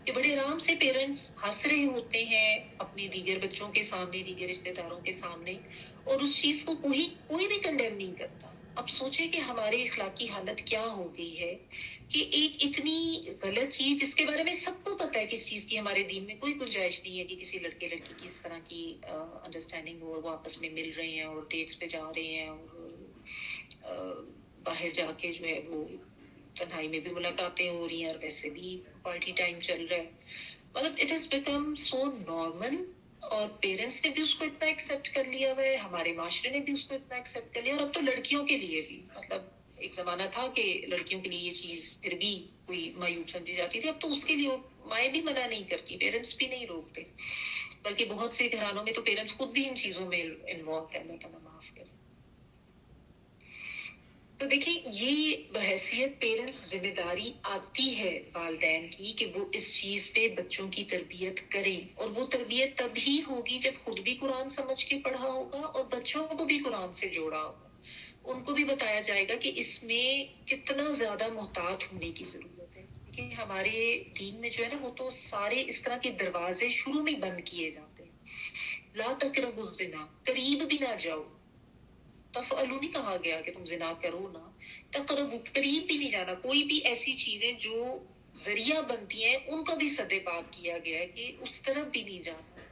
کہ بڑے آرام سے پیرنٹس ہنس رہے ہوتے ہیں اپنے دیگر بچوں کے سامنے, دیگر رشتے داروں کے سامنے, اور اس چیز کو کوئی بھی کنڈیم نہیں کرتا. اب سوچیں کہ ہماری اخلاقی حالت کیا ہو گئی ہے کہ ایک اتنی غلط چیز جس کے بارے میں سب کو پتا ہے کہ اس چیز کی ہمارے دین میں کوئی گنجائش نہیں ہے کہ کسی لڑکے لڑکی کی اس طرح کی انڈرسٹینڈنگ ہو, وہ آپس میں مل رہے ہیں اور ڈیٹس پہ جا رہے ہیں اور باہر جا کے جو ہے وہ تنہائی میں بھی ملاقاتیں ہو رہی ہیں اور ویسے بھی پارٹی ٹائم چل رہا ہے. مطلب it has become so normal, اور پیرنٹس نے بھی اس کو اتنا ایکسیپٹ کر لیا ہوا ہے, ہمارے معاشرے نے بھی اس کو اتنا ایکسیپٹ کر لیا, اور اب تو لڑکیوں کے لیے بھی, مطلب ایک زمانہ تھا کہ لڑکیوں کے لیے یہ چیز پھر بھی کوئی معیوب سمجھی جاتی تھی, اب تو اس کے لیے مائیں بھی منع نہیں کرتی, پیرنٹس بھی نہیں روکتے, بلکہ بہت سے گھرانوں میں تو پیرنٹس خود بھی ان چیزوں میں انوالو ہے. اللہ تعالیٰ معاف کرے. تو دیکھیں یہ بحیثیت پیرنٹس ذمہ داری آتی ہے والدین کی کہ وہ اس چیز پہ بچوں کی تربیت کریں, اور وہ تربیت تب ہی ہوگی جب خود بھی قرآن سمجھ کے پڑھا ہوگا اور بچوں کو بھی قرآن سے جوڑا ہوگا. ان کو بھی بتایا جائے گا کہ اس میں کتنا زیادہ محتاط ہونے کی ضرورت ہے. لیکن ہمارے دین میں جو ہے نا وہ تو سارے اس طرح کے دروازے شروع میں بند کیے جاتے ہیں. لا تقربوا الزنا, قریب بھی نہ جاؤ. تفعلوا نہیں کہا گیا کہ تم زنا کرو نا, تقربوا, قریب بھی نہیں جانا. کوئی بھی ایسی چیزیں جو ذریعہ بنتی ہیں ان کو بھی صد پاک کیا گیا ہے کہ اس طرف بھی نہیں جانا.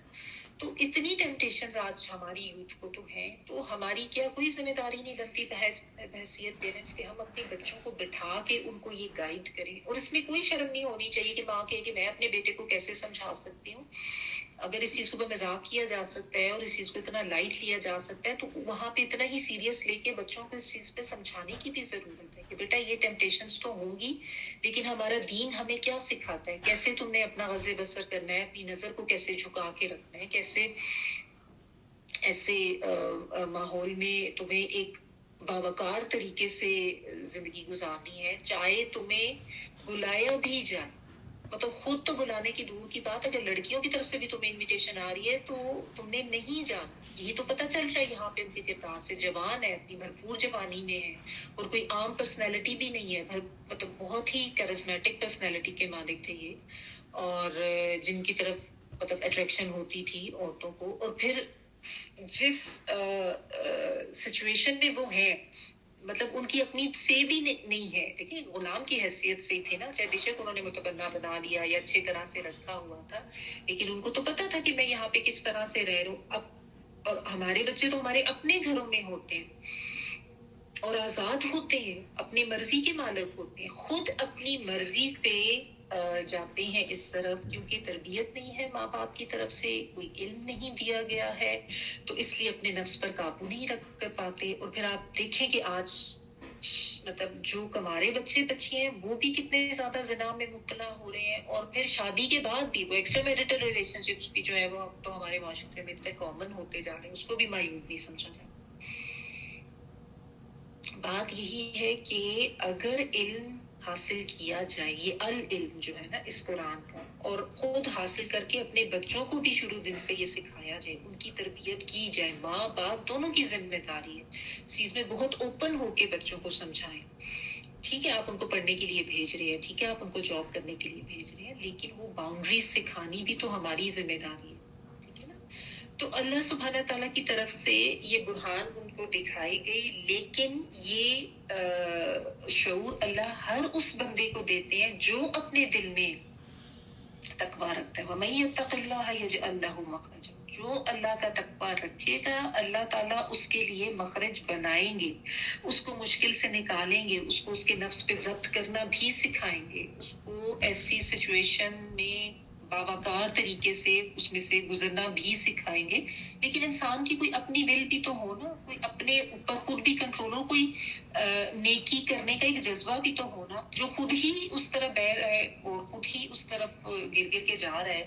تو اتنی ٹیمپٹیشنز آج ہماری یوتھ کو تو ہیں, تو ہماری کیا کوئی ذمہ داری نہیں بنتی بحیثیت پیرنٹس کہ ہم اپنے بچوں کو بٹھا کے ان کو یہ گائیڈ کریں. اور اس میں کوئی شرم نہیں ہونی چاہیے کہ ماں کہے کہ میں اپنے بیٹے کو کیسے سمجھا سکتی ہوں. اگر اس چیز کو مذاق کیا جا سکتا ہے اور اس چیز کو اتنا لائٹ لیا جا سکتا ہے, تو وہاں پہ اتنا ہی سیریس لے کے بچوں کو اس چیز پہ سمجھانے کی بھی ضرورت ہے کہ بیٹا یہ ٹیمپٹیشنز تو ہوں گی, لیکن ہمارا دین ہمیں کیا سکھاتا ہے, کیسے تم نے اپنا غض بصر کرنا ہے, اپنی نظر کو کیسے جھکا کے رکھنا ہے, کیسے ایسے ماحول میں تمہیں ایک باوقار طریقے سے زندگی گزارنی ہے, چاہے تمہیں بلایا بھی جائے. مطلب خود تو بلانے کی دور کی بات, اگر لڑکیوں کی طرف سے بھی تمہیں انویٹیشن آ رہی ہے تو تم نے نہیں جانا. یہی تو پتہ چل رہا ہے یہاں پہ ان کے کردار سے, جوان ہے, اپنی بھرپور جوانی میں ہے, اور کوئی عام پرسنالٹی بھی نہیں ہے, مطلب بہت ہی کرزمیٹک پرسنالٹی کے مالک تھے یہ, اور جن کی طرف مطلب اٹریکشن ہوتی تھی عورتوں کو. اور پھر جس سچویشن میں وہ ہیں, مطلب ان کی اپنی سے بھی نہیں ہے. دیکھیں غلام کی حیثیت سے تھے نا, چاہے بے شک انہوں نے متبنہ بنا لیا یا اچھی طرح سے رکھا ہوا تھا, لیکن ان کو تو پتا تھا کہ میں یہاں پہ کس طرح سے رہ رہا ہوں. اب اور ہمارے بچے تو ہمارے اپنے گھروں میں ہوتے ہیں اور آزاد ہوتے ہیں, اپنی مرضی کے مالک ہوتے ہیں, خود اپنی مرضی پہ جاتے ہیں اس طرف, کیونکہ تربیت نہیں ہے ماں باپ کی طرف سے, کوئی علم نہیں دیا گیا ہے, تو اس لیے اپنے نفس پر قابو نہیں رکھ پاتے. اور پھر آپ دیکھیں کہ آج مطلب جو کمارے بچے بچی ہیں وہ بھی کتنے زیادہ زنا میں مبتلا ہو رہے ہیں, اور پھر شادی کے بعد بھی وہ ایکسٹرا میرٹل ریلیشن شپس بھی جو ہے وہ اب تو ہمارے معاشرے میں اتنے کامن ہوتے جا رہے ہیں, اس کو بھی معیوب نہیں سمجھا جائے. بات یہی ہے کہ اگر علم حاصل کیا جائے, یہ العلم جو ہے نا اس قرآن کا, اور خود حاصل کر کے اپنے بچوں کو بھی شروع دن سے یہ سکھایا جائے, ان کی تربیت کی جائے, ماں باپ دونوں کی ذمہ داری ہے اس چیز میں, بہت اوپن ہو کے بچوں کو سمجھائیں. ٹھیک ہے آپ ان کو پڑھنے کے لیے بھیج رہے ہیں, ٹھیک ہے آپ ان کو جاب کرنے کے لیے بھیج رہے ہیں, لیکن وہ باؤنڈریز سکھانی بھی تو ہماری ذمہ داری ہے. تو اللہ سبحانہ تعالیٰ کی طرف سے یہ برہان ان کو دکھائی گئی, لیکن یہ شعور اللہ ہر اس بندے کو دیتے ہیں جو اپنے دل میں تقوی رکھتا ہے. وَمَن يَتَّقِ اللَّهَ يَجْعَل لَّهُ مَخْرَجًا, جو اللہ کا تقوی رکھے گا اللہ تعالیٰ اس کے لیے مخرج بنائیں گے, اس کو مشکل سے نکالیں گے, اس کو اس کے نفس پہ ضبط کرنا بھی سکھائیں گے, اس کو ایسی سچویشن میں باوقار طریقے سے اس میں سے گزرنا بھی سکھائیں گے. لیکن انسان کی کوئی اپنی ول بھی تو ہو نا, کوئی اپنے اوپر خود بھی کنٹرول ہو, کوئی نیکی کرنے کا ایک جذبہ بھی تو ہونا. جو خود ہی اس طرف بہ رہا ہے اور خود ہی اس طرف گر کے جا رہا ہے,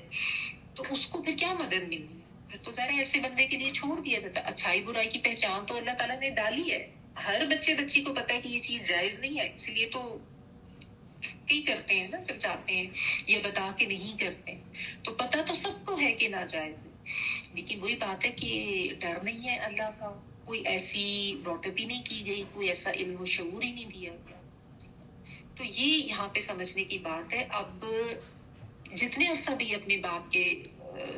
تو اس کو پھر کیا مدد ملنی ہے؟ پھر تو ظاہر ایسے بندے کے لیے چھوڑ دیا جاتا ہے. اچھائی برائی کی پہچان تو اللہ تعالیٰ نے ڈالی ہے, ہر بچی کو پتا ہے کہ یہ چیز جائز نہیں ہے, اس لیے تو چھٹی کرتے ہیں نا جب جاتے ہیں, یہ بتا کے نہیں کرتے. تو پتا تو سب کو ہے کہ ناجائز ہے, لیکن وہی بات ہے کہ ڈر نہیں ہے اللہ کا, کوئی ایسی براٹ اپ ہی نہیں کی گئی, کوئی ایسا علم و شعور ہی نہیں دیا گیا. تو یہ یہاں پہ سمجھنے کی بات ہے. اب جتنے عرصہ بھی اپنے باپ کے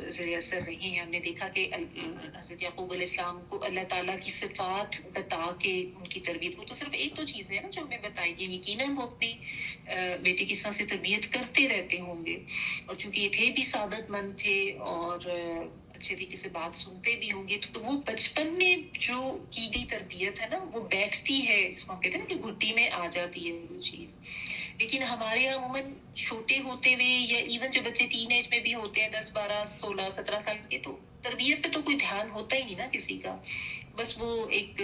زیر اثر رہے ہیں, ہم نے دیکھا کہ حضرت یعقوب علیہ السلام کو اللہ تعالیٰ کی صفات بتا کے ان کی تربیت کو, تو صرف ایک تو چیز ہے نا جو ہمیں بتائی گئی, یقیناً وہ اپنے بیٹے کی طرح سے تربیت کرتے رہتے ہوں گے, اور چونکہ یہ تھے بھی سعادت مند تھے اور اچھے طریقے سے بات سنتے بھی ہوں گے, تو وہ بچپن میں جو کی گئی تربیت ہے نا وہ بیٹھتی ہے, جس کو ہم کہتے ہیں نا کہ گھٹی میں آ جاتی ہے وہ چیز. لیکن ہمارے یہاں عموماً چھوٹے ہوتے ہوئے یا ایون جو بچے ٹین ایج میں بھی ہوتے ہیں 10 12 16 17 سال کے, تو تربیت پہ تو کوئی دھیان ہوتا ہی نہیں نا کسی کا. بس وہ ایک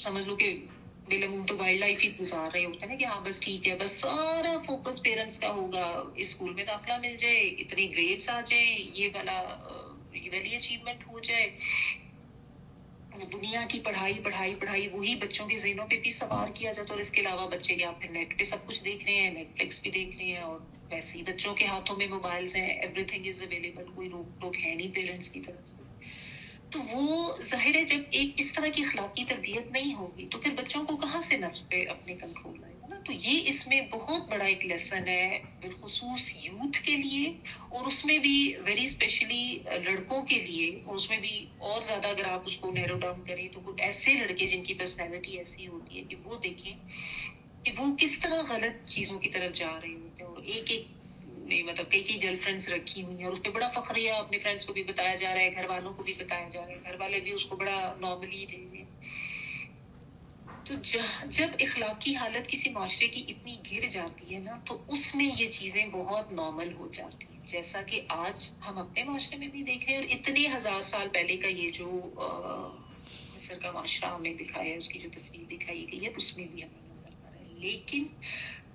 سمجھ لو کہ بلمون تو وائلڈ لائف ہی گزار رہے ہوتے ہیں نا, کہ ہاں بس ٹھیک ہے, بس سارا فوکس پیرنٹس کا ہوگا, اسکول میں داخلہ مل جائے, اتنے گریڈس آ جائیں, یہ والی اچیومنٹ ہو جائے. دنیا کی پڑھائی وہی بچوں کے ذہنوں پہ بھی سوار کیا جاتا, اور اس کے علاوہ بچے یا پھر نیٹ پہ سب کچھ دیکھ رہے ہیں, نیٹ فلکس بھی دیکھ رہے ہیں, اور ویسے ہی بچوں کے ہاتھوں میں موبائلز ہیں, ایوری تھنگ از اویلیبل, کوئی روک ٹوک ہے نہیں پیرنٹس کی طرف سے. تو وہ ظاہر ہے جب ایک اس طرح کی اخلاقی تربیت نہیں ہوگی تو پھر بچوں کو کہاں سے نفس پہ اپنے کنٹرول آئے گا نا. تو یہ اس میں بہت بڑا ایک لیسن ہے بالخصوص یوتھ کے لیے, اور اس میں بھی ویری اسپیشلی لڑکوں کے لیے, اور اس میں بھی اور زیادہ اگر آپ اس کو نیرو ڈاؤن کریں تو کچھ ایسے لڑکے جن کی پرسنالٹی ایسی ہوتی ہے کہ وہ دیکھیں کہ وہ کس طرح غلط چیزوں کی طرف جا رہے ہوتے ہیں, اور ایک مطلب کئی گرل فرینڈس رکھی ہوئی ہیں, اور اس پہ بڑا فخریہ اپنے فرینڈس کو بھی بتایا جا رہا ہے, گھر والوں کو بھی بتایا جا رہا ہے, گھر والے بھی اس کو بڑا نارملی لے رہے ہیں. تو جب اخلاقی حالت کسی معاشرے کی اتنی گر جاتی ہے نا, تو اس میں یہ چیزیں بہت نارمل ہو جاتی ہیں, جیسا کہ آج ہم اپنے معاشرے میں بھی دیکھ رہے ہیں, اور اتنے ہزار سال پہلے کا یہ جو مصر کا معاشرہ ہمیں دکھایا ہے, اس کی جو تصویر دکھائی گئی ہے, اس میں بھی ہمیں نظر آ رہا ہے. لیکن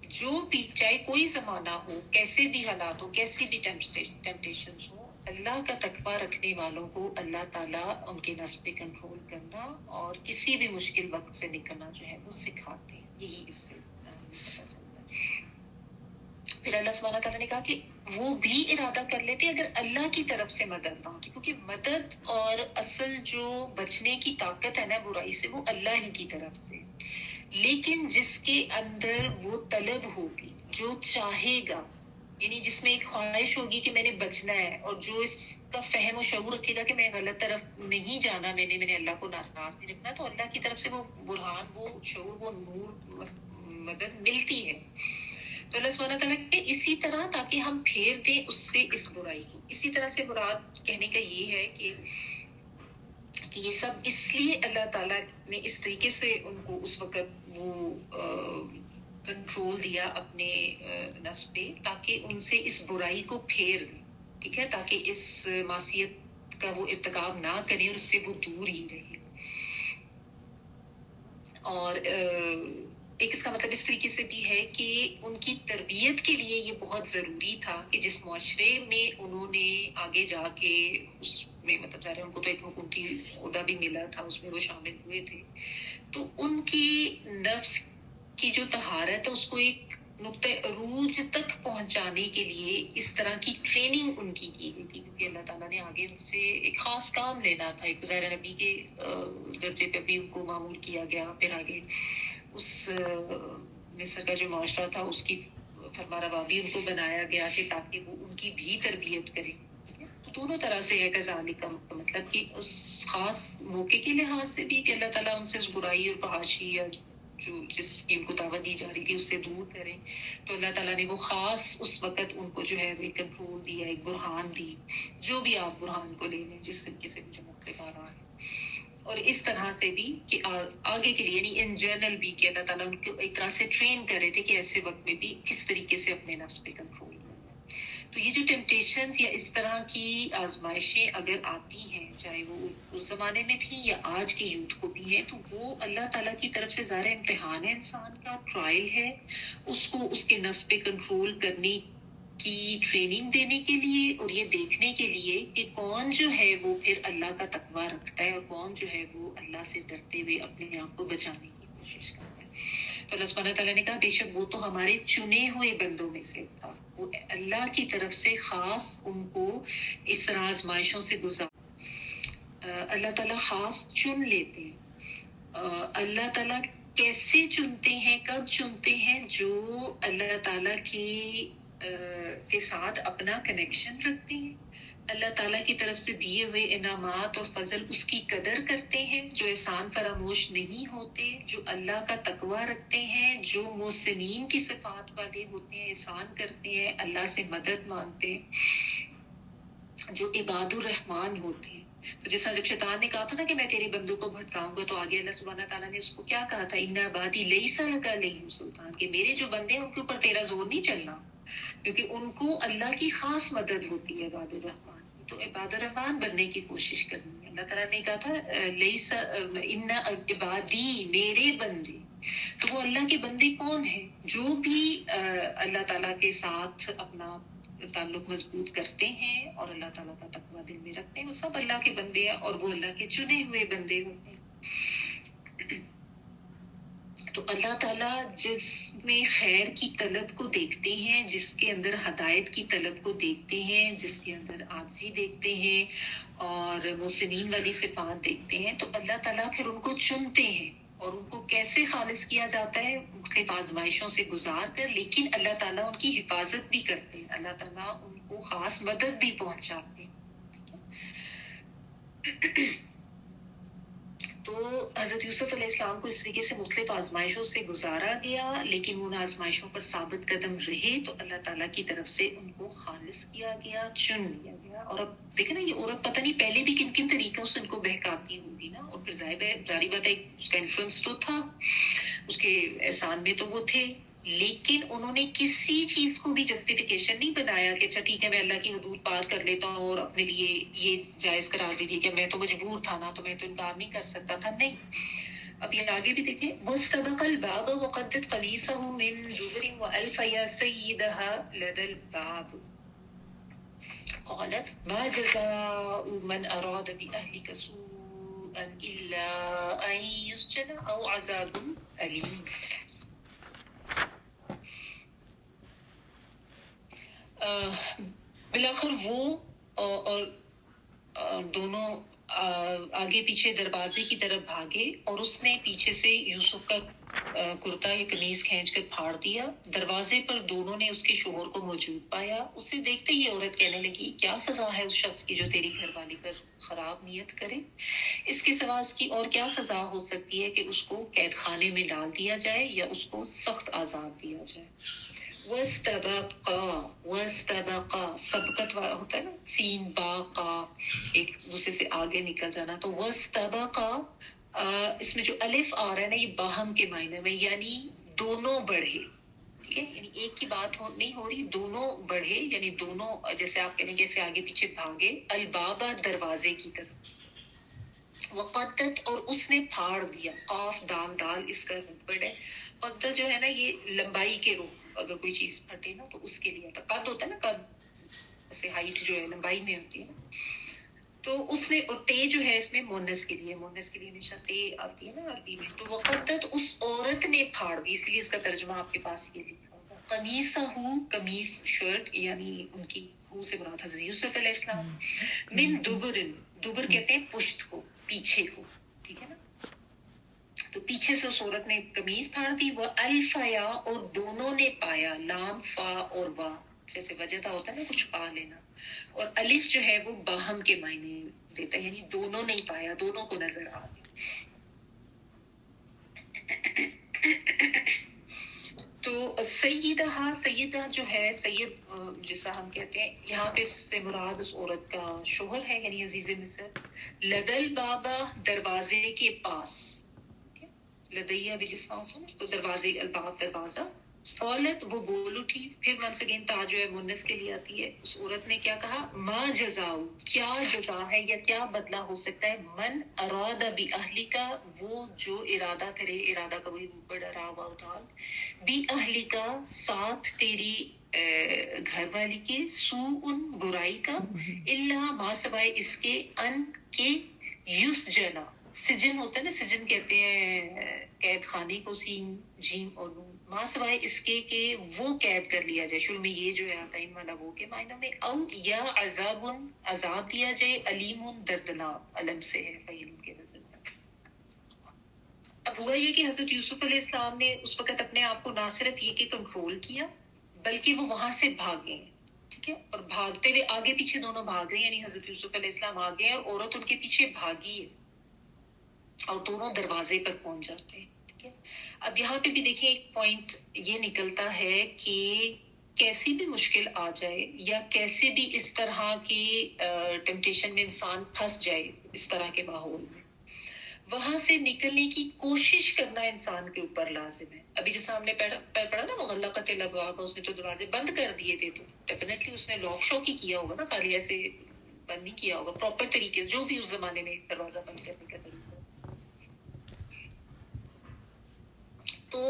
جو بھی چاہے کوئی زمانہ ہو, کیسے بھی حالات ہو, کیسی بھی ٹیمپٹیشنز ہو, اللہ کا تقوی رکھنے والوں کو اللہ تعالیٰ ان کے نفس پہ کنٹرول کرنا اور کسی بھی مشکل وقت سے نکلنا جو ہے وہ سکھاتے ہیں. یہی اس سے پتہ چلتا ہے. پھر اللہ سبحانہ تعالیٰ نے کہا کہ وہ بھی ارادہ کر لیتے اگر اللہ کی طرف سے مدد نہ ہوتی, کیونکہ مدد اور اصل جو بچنے کی طاقت ہے نا برائی سے, وہ اللہ ہی کی طرف سے. لیکن جس کے اندر وہ طلب ہوگی, جو چاہے گا, یعنی جس میں ایک خواہش ہوگی کہ میں نے بچنا ہے, اور جو اس کا فہم و شعور رکھے گا کہ میں غلط طرف نہیں جانا, میں نے اللہ کو ناراض نہیں رکھنا, تو اللہ کی طرف سے وہ برہان, وہ شعور, وہ نور, مدد ملتی ہے. تو اللہ سبحانہ تعالیٰ کہ اسی طرح تاکہ ہم پھیر دیں اس سے اس برائی کو. اسی طرح سے مراد کہنے کا یہ ہے کہ یہ سب اس لیے اللہ تعالیٰ نے اس طریقے سے ان کو اس وقت وہ کنٹرول دیا اپنے نفس پہ, تاکہ ان سے اس برائی کو پھیر دیں, ٹھیک ہے, تاکہ اس معصیت کا وہ ارتکاب نہ کریں, اور اس سے وہ دور ہی رہے. اور ایک اس کا مطلب اس طریقے سے بھی ہے کہ ان کی تربیت کے لیے یہ بہت ضروری تھا کہ جس معاشرے میں انہوں نے آگے جا کے اس میں, مطلب ظاہر ان کو تو ایک حکومتی عہدہ بھی ملا تھا, اس میں وہ شامل ہوئے تھے, تو ان کی نفس کی جو طہارت ہے اس کو ایک نقطۂ عروج تک پہنچانے کے لیے اس طرح کی ٹریننگ ان کی گئی تھی, کیونکہ اللہ تعالیٰ نے آگے ان سے ایک خاص کام لینا تھا. ایک ظاہر نبی کے درجے پہ بھی ان کو معمول کیا گیا, پھر آگے اس مصر کا جو معاشرہ تھا اس کی فرما روا بھی ان کو بنایا گیا کہ تاکہ وہ ان کی بھی تربیت کرے. تو دونوں طرح سے ہے کذالک کا مطلب کہ اس خاص موقع کے لحاظ سے بھی کہ اللہ تعالیٰ ان سے اس برائی اور فحاشی یا جو جس کی ان کو دعوت دی جا رہی تھی اس سے دور کریں, تو اللہ تعالیٰ نے وہ خاص اس وقت ان کو جو ہے وہ کنٹرول دیا, ایک برہان دی, جو بھی آپ برہان کو لے لیں جس طریقے سے مجھے مطلب آ رہا ہے. اور اس طرح سے بھی کہ آگے کے لیے یعنی ان جنرل بھی کہ اللہ تعالیٰ ان کو ایک طرح سے ٹرین کر رہے تھے کہ ایسے وقت میں بھی کس طریقے سے اپنے نفس پہ کنٹرول کرنا ہے. تو تو یہ جو ٹیمپٹیشنز یا اس طرح کی آزمائشیں اگر آتی ہیں، چاہے وہ اس زمانے میں تھیں یا آج کے یوتھ کو بھی ہیں، تو وہ اللہ تعالیٰ کی طرف سے ظاہر امتحان ہے، انسان کا ٹرائل ہے، اس کو اس کے نفس پہ کنٹرول کرنے کی ٹریننگ دینے کے لیے، اور یہ دیکھنے کے لیے کہ کون جو ہے وہ پھر اللہ کا تقویٰ رکھتا ہے اور کون جو ہے وہ اللہ سے ڈرتے ہوئے اپنے آپ کو بچانے کی کوشش کرتا ہے۔ تو اللہ سبحانہ تعالیٰ نے کہا بے شک وہ تو ہمارے چنے ہوئے بندوں میں سے تھا، وہ اللہ کی طرف سے خاص ان کو اس طرح آزمائشوں سے اللہ تعالیٰ خاص چن لیتے ہیں۔ اللہ تعالیٰ کیسے چنتے ہیں، کب چنتے ہیں؟ جو اللہ تعالیٰ کے ساتھ اپنا کنیکشن رکھتے ہیں، اللہ تعالیٰ کی طرف سے دیے ہوئے انعامات اور فضل اس کی قدر کرتے ہیں، جو احسان فراموش نہیں ہوتے، جو اللہ کا تقویٰ رکھتے ہیں، جو محسنین کی صفات والے ہوتے ہیں، احسان کرتے ہیں، اللہ سے مدد مانگتے ہیں، جو عباد الرحمان ہوتے ہیں۔ تو جیسا جب شیطان نے کہا تھا نا کہ میں تیرے بندوں کو بھٹکاؤں گا، تو آگے اللہ سبحانہ تعالیٰ نے اس کو کیا کہا تھا؟ ان عبادی لیس لک علیہم سلطان، کہ میرے جو بندے ہیں ان کے اوپر تیرا زور نہیں چلنا، کیونکہ ان کو اللہ کی خاص مدد ہوتی ہے عباد الرحمان۔ تو عباد الرحمان بننے کی کوشش کرنی ہے۔ اللہ تعالیٰ نے کہا تھا لیس ان عبادی، میرے بندے، تو وہ اللہ کے بندے کون ہیں؟ جو بھی اللہ تعالیٰ کے ساتھ اپنا تعلق مضبوط کرتے ہیں اور اللہ تعالیٰ کا تقویٰ دل میں رکھتے ہیں، وہ سب اللہ کے بندے ہیں اور وہ اللہ کے چنے ہوئے بندے ہوتے ہیں۔ تو اللہ تعالیٰ جس میں خیر کی طلب کو دیکھتے ہیں، جس کے اندر ہدایت کی طلب کو دیکھتے ہیں، جس کے اندر عاجزی دیکھتے ہیں اور محسنین والی صفات دیکھتے ہیں، تو اللہ تعالیٰ پھر ان کو چنتے ہیں۔ اور ان کو کیسے خالص کیا جاتا ہے؟ مختلف آزمائشوں سے گزار کر، لیکن اللہ تعالیٰ ان کی حفاظت بھی کرتے ہیں، اللہ تعالیٰ ان کو خاص مدد بھی پہنچاتے ہیں۔ تو حضرت یوسف علیہ السلام کو اس طریقے سے مختلف آزمائشوں سے گزارا گیا، لیکن ان آزمائشوں پر ثابت قدم رہے تو اللہ تعالیٰ کی طرف سے ان کو خالص کیا گیا، چن لیا گیا۔ اور اب دیکھیں نا، یہ عورت پتہ نہیں پہلے بھی کن کن طریقوں سے ان کو بہکاتی ہوگی نا، اور پھر ظاہری بات ہے اس کا انفلوئنس تو تھا، اس کے احسان میں تو وہ تھے، لیکن انہوں نے کسی چیز کو بھی جسٹیفیکیشن نہیں بنایا کہ اچھا ٹھیک ہے میں اللہ کی حدود پار کر لیتا ہوں اور اپنے لیے یہ جائز قرار دے دی کہ میں تو مجبور تھا نا، تو میں تو انکار نہیں کر سکتا تھا۔ نہیں، اب یہ آگے بھی دیکھیں، وَاسْتَبَقَ الْبَابَ وَقَدَّتْ قَمِيصَهُ مِن دُبُرٍ وَأَلْفَ يَا سَيِّدَهَا لَدَى الْبَابِ قَالَتْ مَا جَزَاءُ مَنْ أَرَادَ بِأَهْلِكَ سُوءًا إِلَّا أَن يُسْجَنَ أَوْ عَذَابٌ أَلِيمٌ۔ بلاخر وہ اور دونوں آگے پیچھے دروازے کی طرف بھاگے، اور اس نے پیچھے سے یوسف کا کرتا یا قمیص کھینچ کر پھاڑ دیا۔ دروازے پر دونوں نے اس کے شوہر کو موجود پایا۔ اسے دیکھتے ہی عورت کہنے لگی، کیا سزا ہے اس شخص کی جو تیری گھر والی پر خراب نیت کرے؟ اس کے سوا اس کی اور کیا سزا ہو سکتی ہے کہ اس کو قید خانے میں ڈال دیا جائے یا اس کو سخت عذاب دیا جائے۔ وَاسْتَبَقَا سبقت ہوتا ہے نا، سین با قا، ایک دوسرے سے آگے نکل جانا، تو وَاسْتَبَقَا اس میں جو الف آ رہا ہے نا، یہ باہم کے معنی میں، یعنی دونوں بڑھے، ٹھیک ہے، یعنی ایک کی بات نہیں ہو رہی، دونوں بڑھے، یعنی دونوں جیسے آپ کہیں جیسے آگے پیچھے بھاگے، البابا دروازے کی طرف، وقدت اور اس نے پھاڑ دیا، قاف دال دال اس کا ورڈ ہے۔ قدت جو ہے نا، یہ لمبائی کے رخ، اگر کوئی چیز پھٹے نا تو اس کے لیے ہوتا، قد ہوتا ہے نا، قد جیسے ہائٹ جو ہے لمبائی میں ہوتی ہے نا، تو اس نے، اور تے جو ہے اس میں مونس کے لیے ہمیشہ تے آتی ہے نا عربی میں، تو وقدت اس عورت نے پھاڑ دی، اس لیے اس کا ترجمہ آپ کے پاس یہ لکھا ہوگا، قمیصہ، قمیص شرٹ، یعنی ان کی ہو سے مراد حضرت یوسف علیہ السلام، من دبرن، دبر کہتے ہیں پشت کو، پیچھے کو، ٹھیک ہے نا، تو پیچھے سے اس عورت نے قمیص پھاڑ دی، وہ الفیا اور دونوں نے پایا، لام فا اور وا، جیسے وجدہ ہوتا ہے نا کچھ پا لینا، اور الف جو ہے وہ باہم کے معنی دیتا ہے، یعنی دونوں نے پایا، دونوں کو نظر آ گیا۔ تو سیدہ جو ہے، سید جیسا ہم کہتے ہیں، یہاں پہ سے مراد اس عورت کا شوہر ہے، یعنی عزیز مصر، لدل بابا دروازے کے پاس، لدیہ بھی جس طرح ہوتا ہے تو دروازے، الباب دروازہ، فولت وہ بول اٹھی. پھر ونس اگین تا جو ہے مونس کے لیے آتی ہے. اس عورت نے کیا کہا؟ ما جزاؤ، کیا جزا ہے یا کیا بدلہ ہو سکتا ہے؟ من اراد باہلی کا، وہ جو ارادہ کرے، ارادہ کا وہی اوپر ڈرا ہوا ادال، بی اہلی کا ساتھ تیری گھر والی کے، سو ان برائی کا، اللہ ما سوائے اس کے، ان کے یوس جنا، سجن ہوتا ہے نا، سجن کہتے ہیں قید خانے کو، سین جیم اور نون، ما سوائے اس کے کہ وہ قید کر لیا جائے. شروع میں یہ جو ہے آتا ہے ان والا وہ کے معنی میں، او یا عذاب، عذاب دیا جائے، علیم دردناک، علم سے ہے فعیل کے نظر میں. اب ہوا یہ کہ حضرت یوسف علیہ السلام نے اس وقت اپنے آپ کو نہ صرف یہ کہ کنٹرول کیا، بلکہ وہ وہاں سے بھاگے ہیں. ٹھیک ہے، اور بھاگتے ہوئے آگے پیچھے دونوں بھاگ رہے ہیں، یعنی حضرت یوسف علیہ السلام آگے ہیں اور عورت ان کے پیچھے بھاگی ہے، اور دونوں دروازے پر پہنچ جاتے ہیں. ٹھیک ہے، اب یہاں پہ بھی دیکھیں ایک پوائنٹ یہ نکلتا ہے کہ کیسی بھی مشکل آ جائے یا کیسے بھی اس طرح کی ٹیمپٹیشن میں انسان پھنس جائے، اس طرح کے ماحول میں، وہاں سے نکلنے کی کوشش کرنا انسان کے اوپر لازم ہے. ابھی جیسا ہم نے پڑھا نا، مغلقۃ الابواب، اس نے تو دروازے بند کر دیے تھے، تو ڈیفینیٹلی اس نے لاک شاک ہی کیا ہوگا نا، خالی ایسے بند نہیں کیا ہوگا، پراپر طریقے سے، جو بھی اس زمانے میں دروازہ بند کرنے کا طریقہ. تو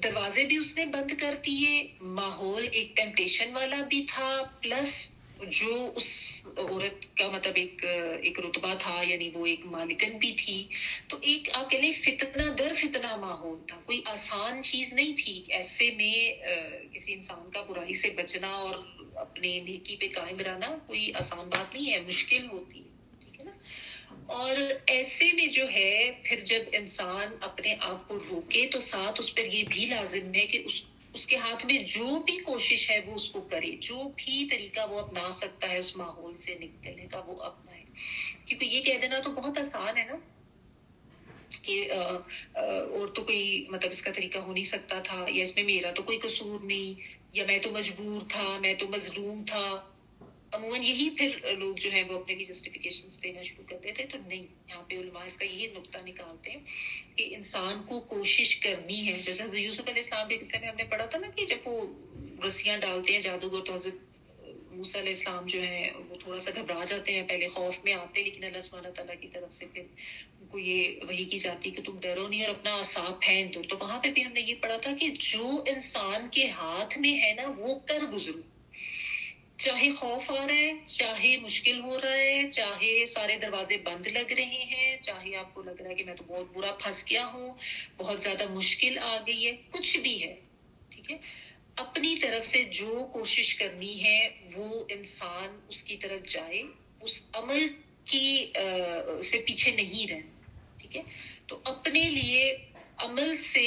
دروازے بھی اس نے بند کر دیے، ماحول ایک ٹیمپٹیشن والا بھی تھا، پلس جو اس عورت کا مطلب ایک رتبہ تھا، یعنی وہ ایک مالکن بھی تھی، تو ایک آپ کہہ لیں فتنہ در فتنہ ماحول تھا. کوئی آسان چیز نہیں تھی ایسے میں کسی انسان کا برائی سے بچنا اور اپنے نیکی پہ قائم رہنا، کوئی آسان بات نہیں ہے، مشکل ہوتی ہے. ٹھیک ہے نا، اور ایسے میں جو ہے پھر جب انسان اپنے آپ کو روکے تو ساتھ اس پر یہ بھی لازم ہے کہ اس کے ہاتھ میں جو بھی کوشش ہے وہ اس کو کرے، جو بھی طریقہ وہ اپنا سکتا ہے اس ماحول سے نکلنے کا وہ اپنائے. کیونکہ یہ کہہ دینا تو بہت آسان ہے نا کہ اور تو کوئی مطلب اس کا طریقہ ہو نہیں سکتا تھا، یا اس میں میرا تو کوئی قصور نہیں، یا میں تو مجبور تھا، میں تو مظلوم تھا. عموماً یہی پھر لوگ جو ہیں وہ اپنے لیے جسٹیفیکیشنز دینا شروع کر دیتے ہیں. تو نہیں، یہاں پہ علماء اس کا یہی نقطہ نکالتے ہیں کہ انسان کو کوشش کرنی ہے. جیسے حضرت یوسف علیہ السلام کے قصے میں ہم نے پڑھا تھا نا کہ جب وہ رسیاں ڈالتے ہیں جادوگر، تو حضرت موسیٰ علیہ السلام جو ہیں وہ تھوڑا سا گھبرا جاتے ہیں، پہلے خوف میں آتے، لیکن اللہ سبحانہ تعالیٰ کی طرف سے پھر ان کو یہ وحی کی جاتی کہ تم ڈرو نہیں اور اپنا عصا پھینک دو. تو وہاں پہ بھی ہم نے یہ پڑھا تھا کہ جو انسان کے ہاتھ میں ہے نا وہ کر گزرو، چاہے خوف آ رہا ہے، چاہے مشکل ہو رہا ہے، چاہے سارے دروازے بند لگ رہے ہیں، چاہے آپ کو لگ رہا ہے کہ میں تو بہت برا پھنس گیا ہوں، بہت زیادہ مشکل آ گئی ہے، کچھ بھی ہے. ٹھیک ہے، اپنی طرف سے جو کوشش کرنی ہے وہ انسان اس کی طرف جائے، اس عمل کی سے پیچھے نہیں رہنا. ٹھیک ہے، تو اپنے لیے عمل سے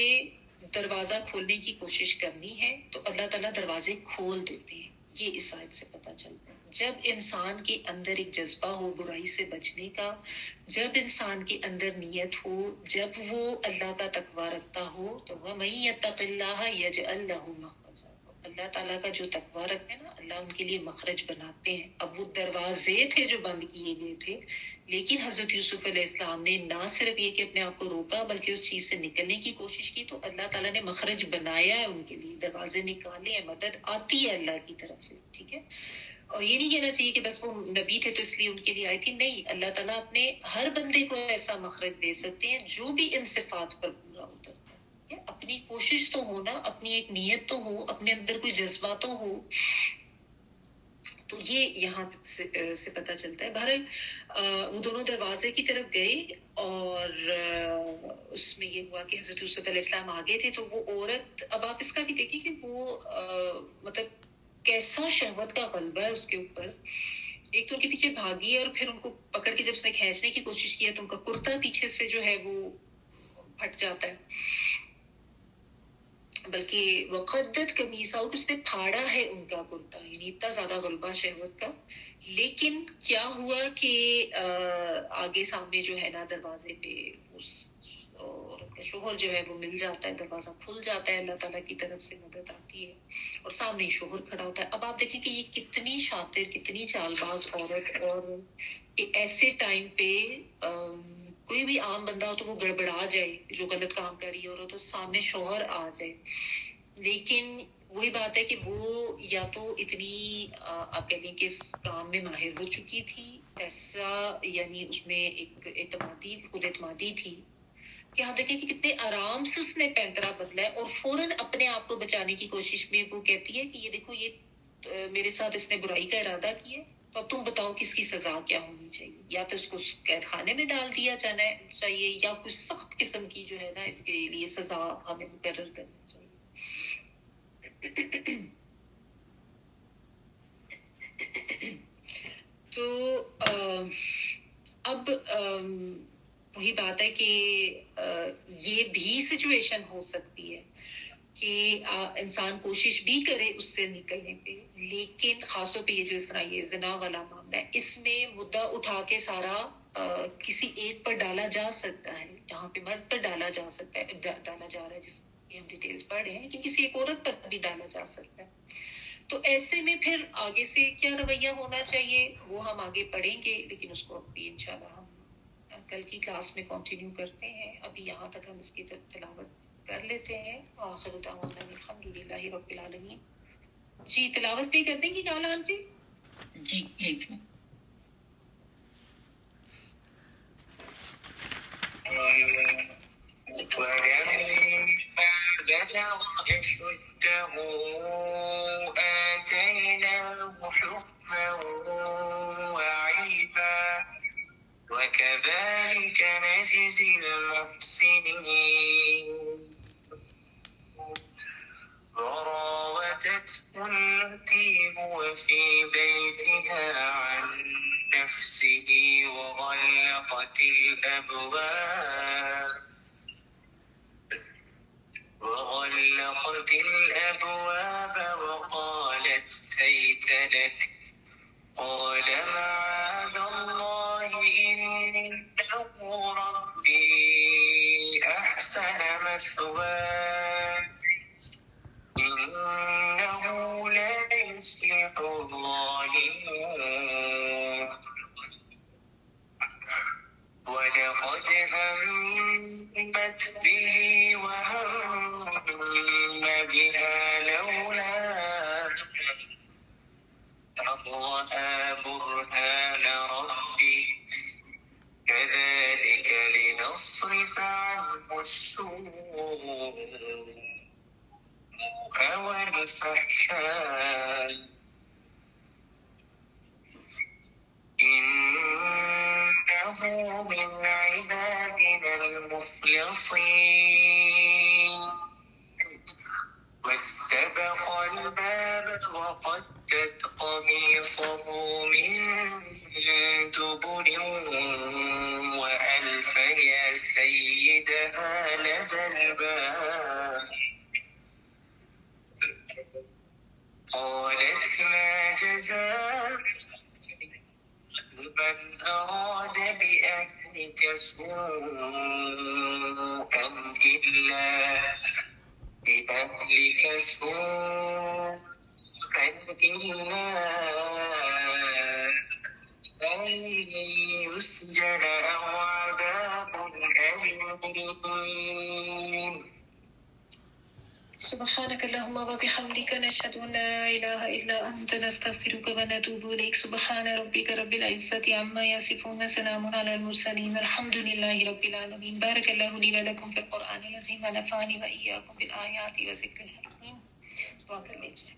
دروازہ کھولنے کی کوشش کرنی ہے تو اللہ تعالیٰ دروازے کھول دیتے ہیں. یہ اس آیت سے پتہ چلتا ہے. جب انسان کے اندر ایک جذبہ ہو برائی سے بچنے کا، جب انسان کے اندر نیت ہو، جب وہ اللہ کا تقوی رکھتا ہو، تو وَمَن يَتَّقِ اللَّهَ يَجْعَل لَّهُ مَخْرَجًا، اللہ تعالیٰ کا جو تقوی رکھتے ہیں نا، اللہ ان کے لیے مخرج بناتے ہیں. اب وہ دروازے تھے جو بند کیے گئے تھے، لیکن حضرت یوسف علیہ السلام نے نہ صرف یہ کہ اپنے آپ کو روکا بلکہ اس چیز سے نکلنے کی کوشش کی، تو اللہ تعالیٰ نے مخرج بنایا ہے ان کے لیے، دروازے نکالے ہیں، مدد آتی ہے اللہ کی طرف سے. ٹھیک ہے، اور یہ نہیں کہنا چاہیے کہ بس وہ نبی تھے تو اس لیے ان کے لیے آئی تھی. نہیں، اللہ تعالیٰ اپنے ہر بندے کو ایسا مخرج دے سکتے ہیں جو بھی ان صفات پر پورا اترتا ہے. اپنی کوشش تو ہونا، اپنی ایک نیت تو ہو، اپنے اندر کوئی جذبہ تو ہو. تو یہ یہاں سے پتہ چلتا ہے. بہرحال وہ دونوں دروازے کی طرف گئے، اور اس میں یہ ہوا کہ حضرت یوسف علیہ السلام آگے تھے. تو وہ عورت، اب آپ اس کا بھی دیکھیں کہ وہ مطلب کیسا شہوت کا غلبہ ہے اس کے اوپر. ایک تو ان کے پیچھے بھاگی ہے، اور پھر ان کو پکڑ کے جب اس نے کھینچنے کی کوشش کی ہے تو ان کا کرتا پیچھے سے جو ہے وہ پھٹ جاتا ہے، بلکہ وقدت قمیصہ، اس نے پھاڑا ہے ان کا کرتا، یعنی اتنا زیادہ غلبہ شہوت کا. لیکن کیا ہوا کہ آگے سامنے جو ہے نا دروازے پہ اس عورت کا شوہر جو ہے وہ مل جاتا ہے، دروازہ کھل جاتا ہے، اللہ تعالیٰ کی طرف سے مدد آتی ہے، اور سامنے ہی شوہر کھڑا ہوتا ہے. اب آپ دیکھیں کہ یہ کتنی شاطر، کتنی چال باز عورت، اور ایسے ٹائم پہ کوئی بھی عام بندہ ہو تو وہ گڑبڑا جائے، جو غلط کام کر رہی ہو تو سامنے شوہر آ جائے. لیکن وہی بات ہے کہ وہ یا تو اتنی آپ کہہ لیں کہ اس کام میں ماہر ہو چکی تھی، ایسا یعنی اس میں ایک اعتمادی، خود اعتمادی تھی کہ آپ دیکھیں کہ کتنے آرام سے اس نے پینترا بدلا ہے، اور فوراً اپنے آپ کو بچانے کی کوشش میں وہ کہتی ہے کہ یہ دیکھو، یہ میرے ساتھ اس نے برائی کا ارادہ کیا، تو اب تم بتاؤ کہ اس کی سزا کیا ہونی چاہیے، یا تو اس کو قید خانے میں ڈال دیا جانا چاہیے، یا کچھ سخت قسم کی جو ہے نا اس کے لیے سزا ہمیں مقرر کرنی چاہیے۔ تو اب وہی بات ہے کہ یہ بھی سچویشن ہو سکتی ہے کہ انسان کوشش بھی کرے اس سے نکلنے پہ، لیکن خاص طور پہ یہ جو اس طرح یہ زنا والا معاملہ ہے، اس میں مدعا اٹھا کے سارا کسی ایک پر ڈالا جا سکتا ہے، یہاں پہ مرد پر ڈالا جا سکتا ہے، ڈالا جا رہا ہے جس کی ہم ڈیٹیلز پڑھ رہے ہیں، لیکن کسی ایک عورت پر بھی ڈالا جا سکتا ہے۔ تو ایسے میں پھر آگے سے کیا رویہ ہونا چاہیے وہ ہم آگے پڑھیں گے، لیکن اس کو ابھی انشاءاللہ ہم کل کی کلاس میں کنٹینیو کرتے ہیں۔ ابھی یہاں تک ہم اس کی تلاوت کر لیتے ہیں۔ آخر دعوانا الحمدللہ رب العالمین۔ جی تلاوت بھی کر دیں گی گالا آنٹی؟ جی ٹھیک ہے۔ بلغ أشده آتيناه حكما وعلما وكذلك نجزي المحسنين وراودته التي هو في بيتها عن نفسه وغلقت الأبواب وقالت هيت لك قال معاذ الله إنه ربي أحسن مثواي إنه لا يفلح الظالمون ولقد همت به وهم بها لولا أن رأى برهان ربه كذلك لنصرف عنه السوء والفحشاء إنه من عبادنا المخلصين واستبق الباب وقدت قميصه من دبر وألف يا سيدها لدى الباب قالت ما جزاء من أراد بأهلك سوءا إلا أن يسجن أو عذاب أليم سبحانك اللهم وبحمدك نشهد أن لا إله إلا أنت نستغفرك ونتوب إليك سبحان ربك رب العزة عما يصفون سلام على المرسلين الحمد لله رب العالمين بارك الله لي ولكم في القرآن العظيم ونفعني وإياكم بالآيات وذكر الحكيم. دعا کر لیجیے۔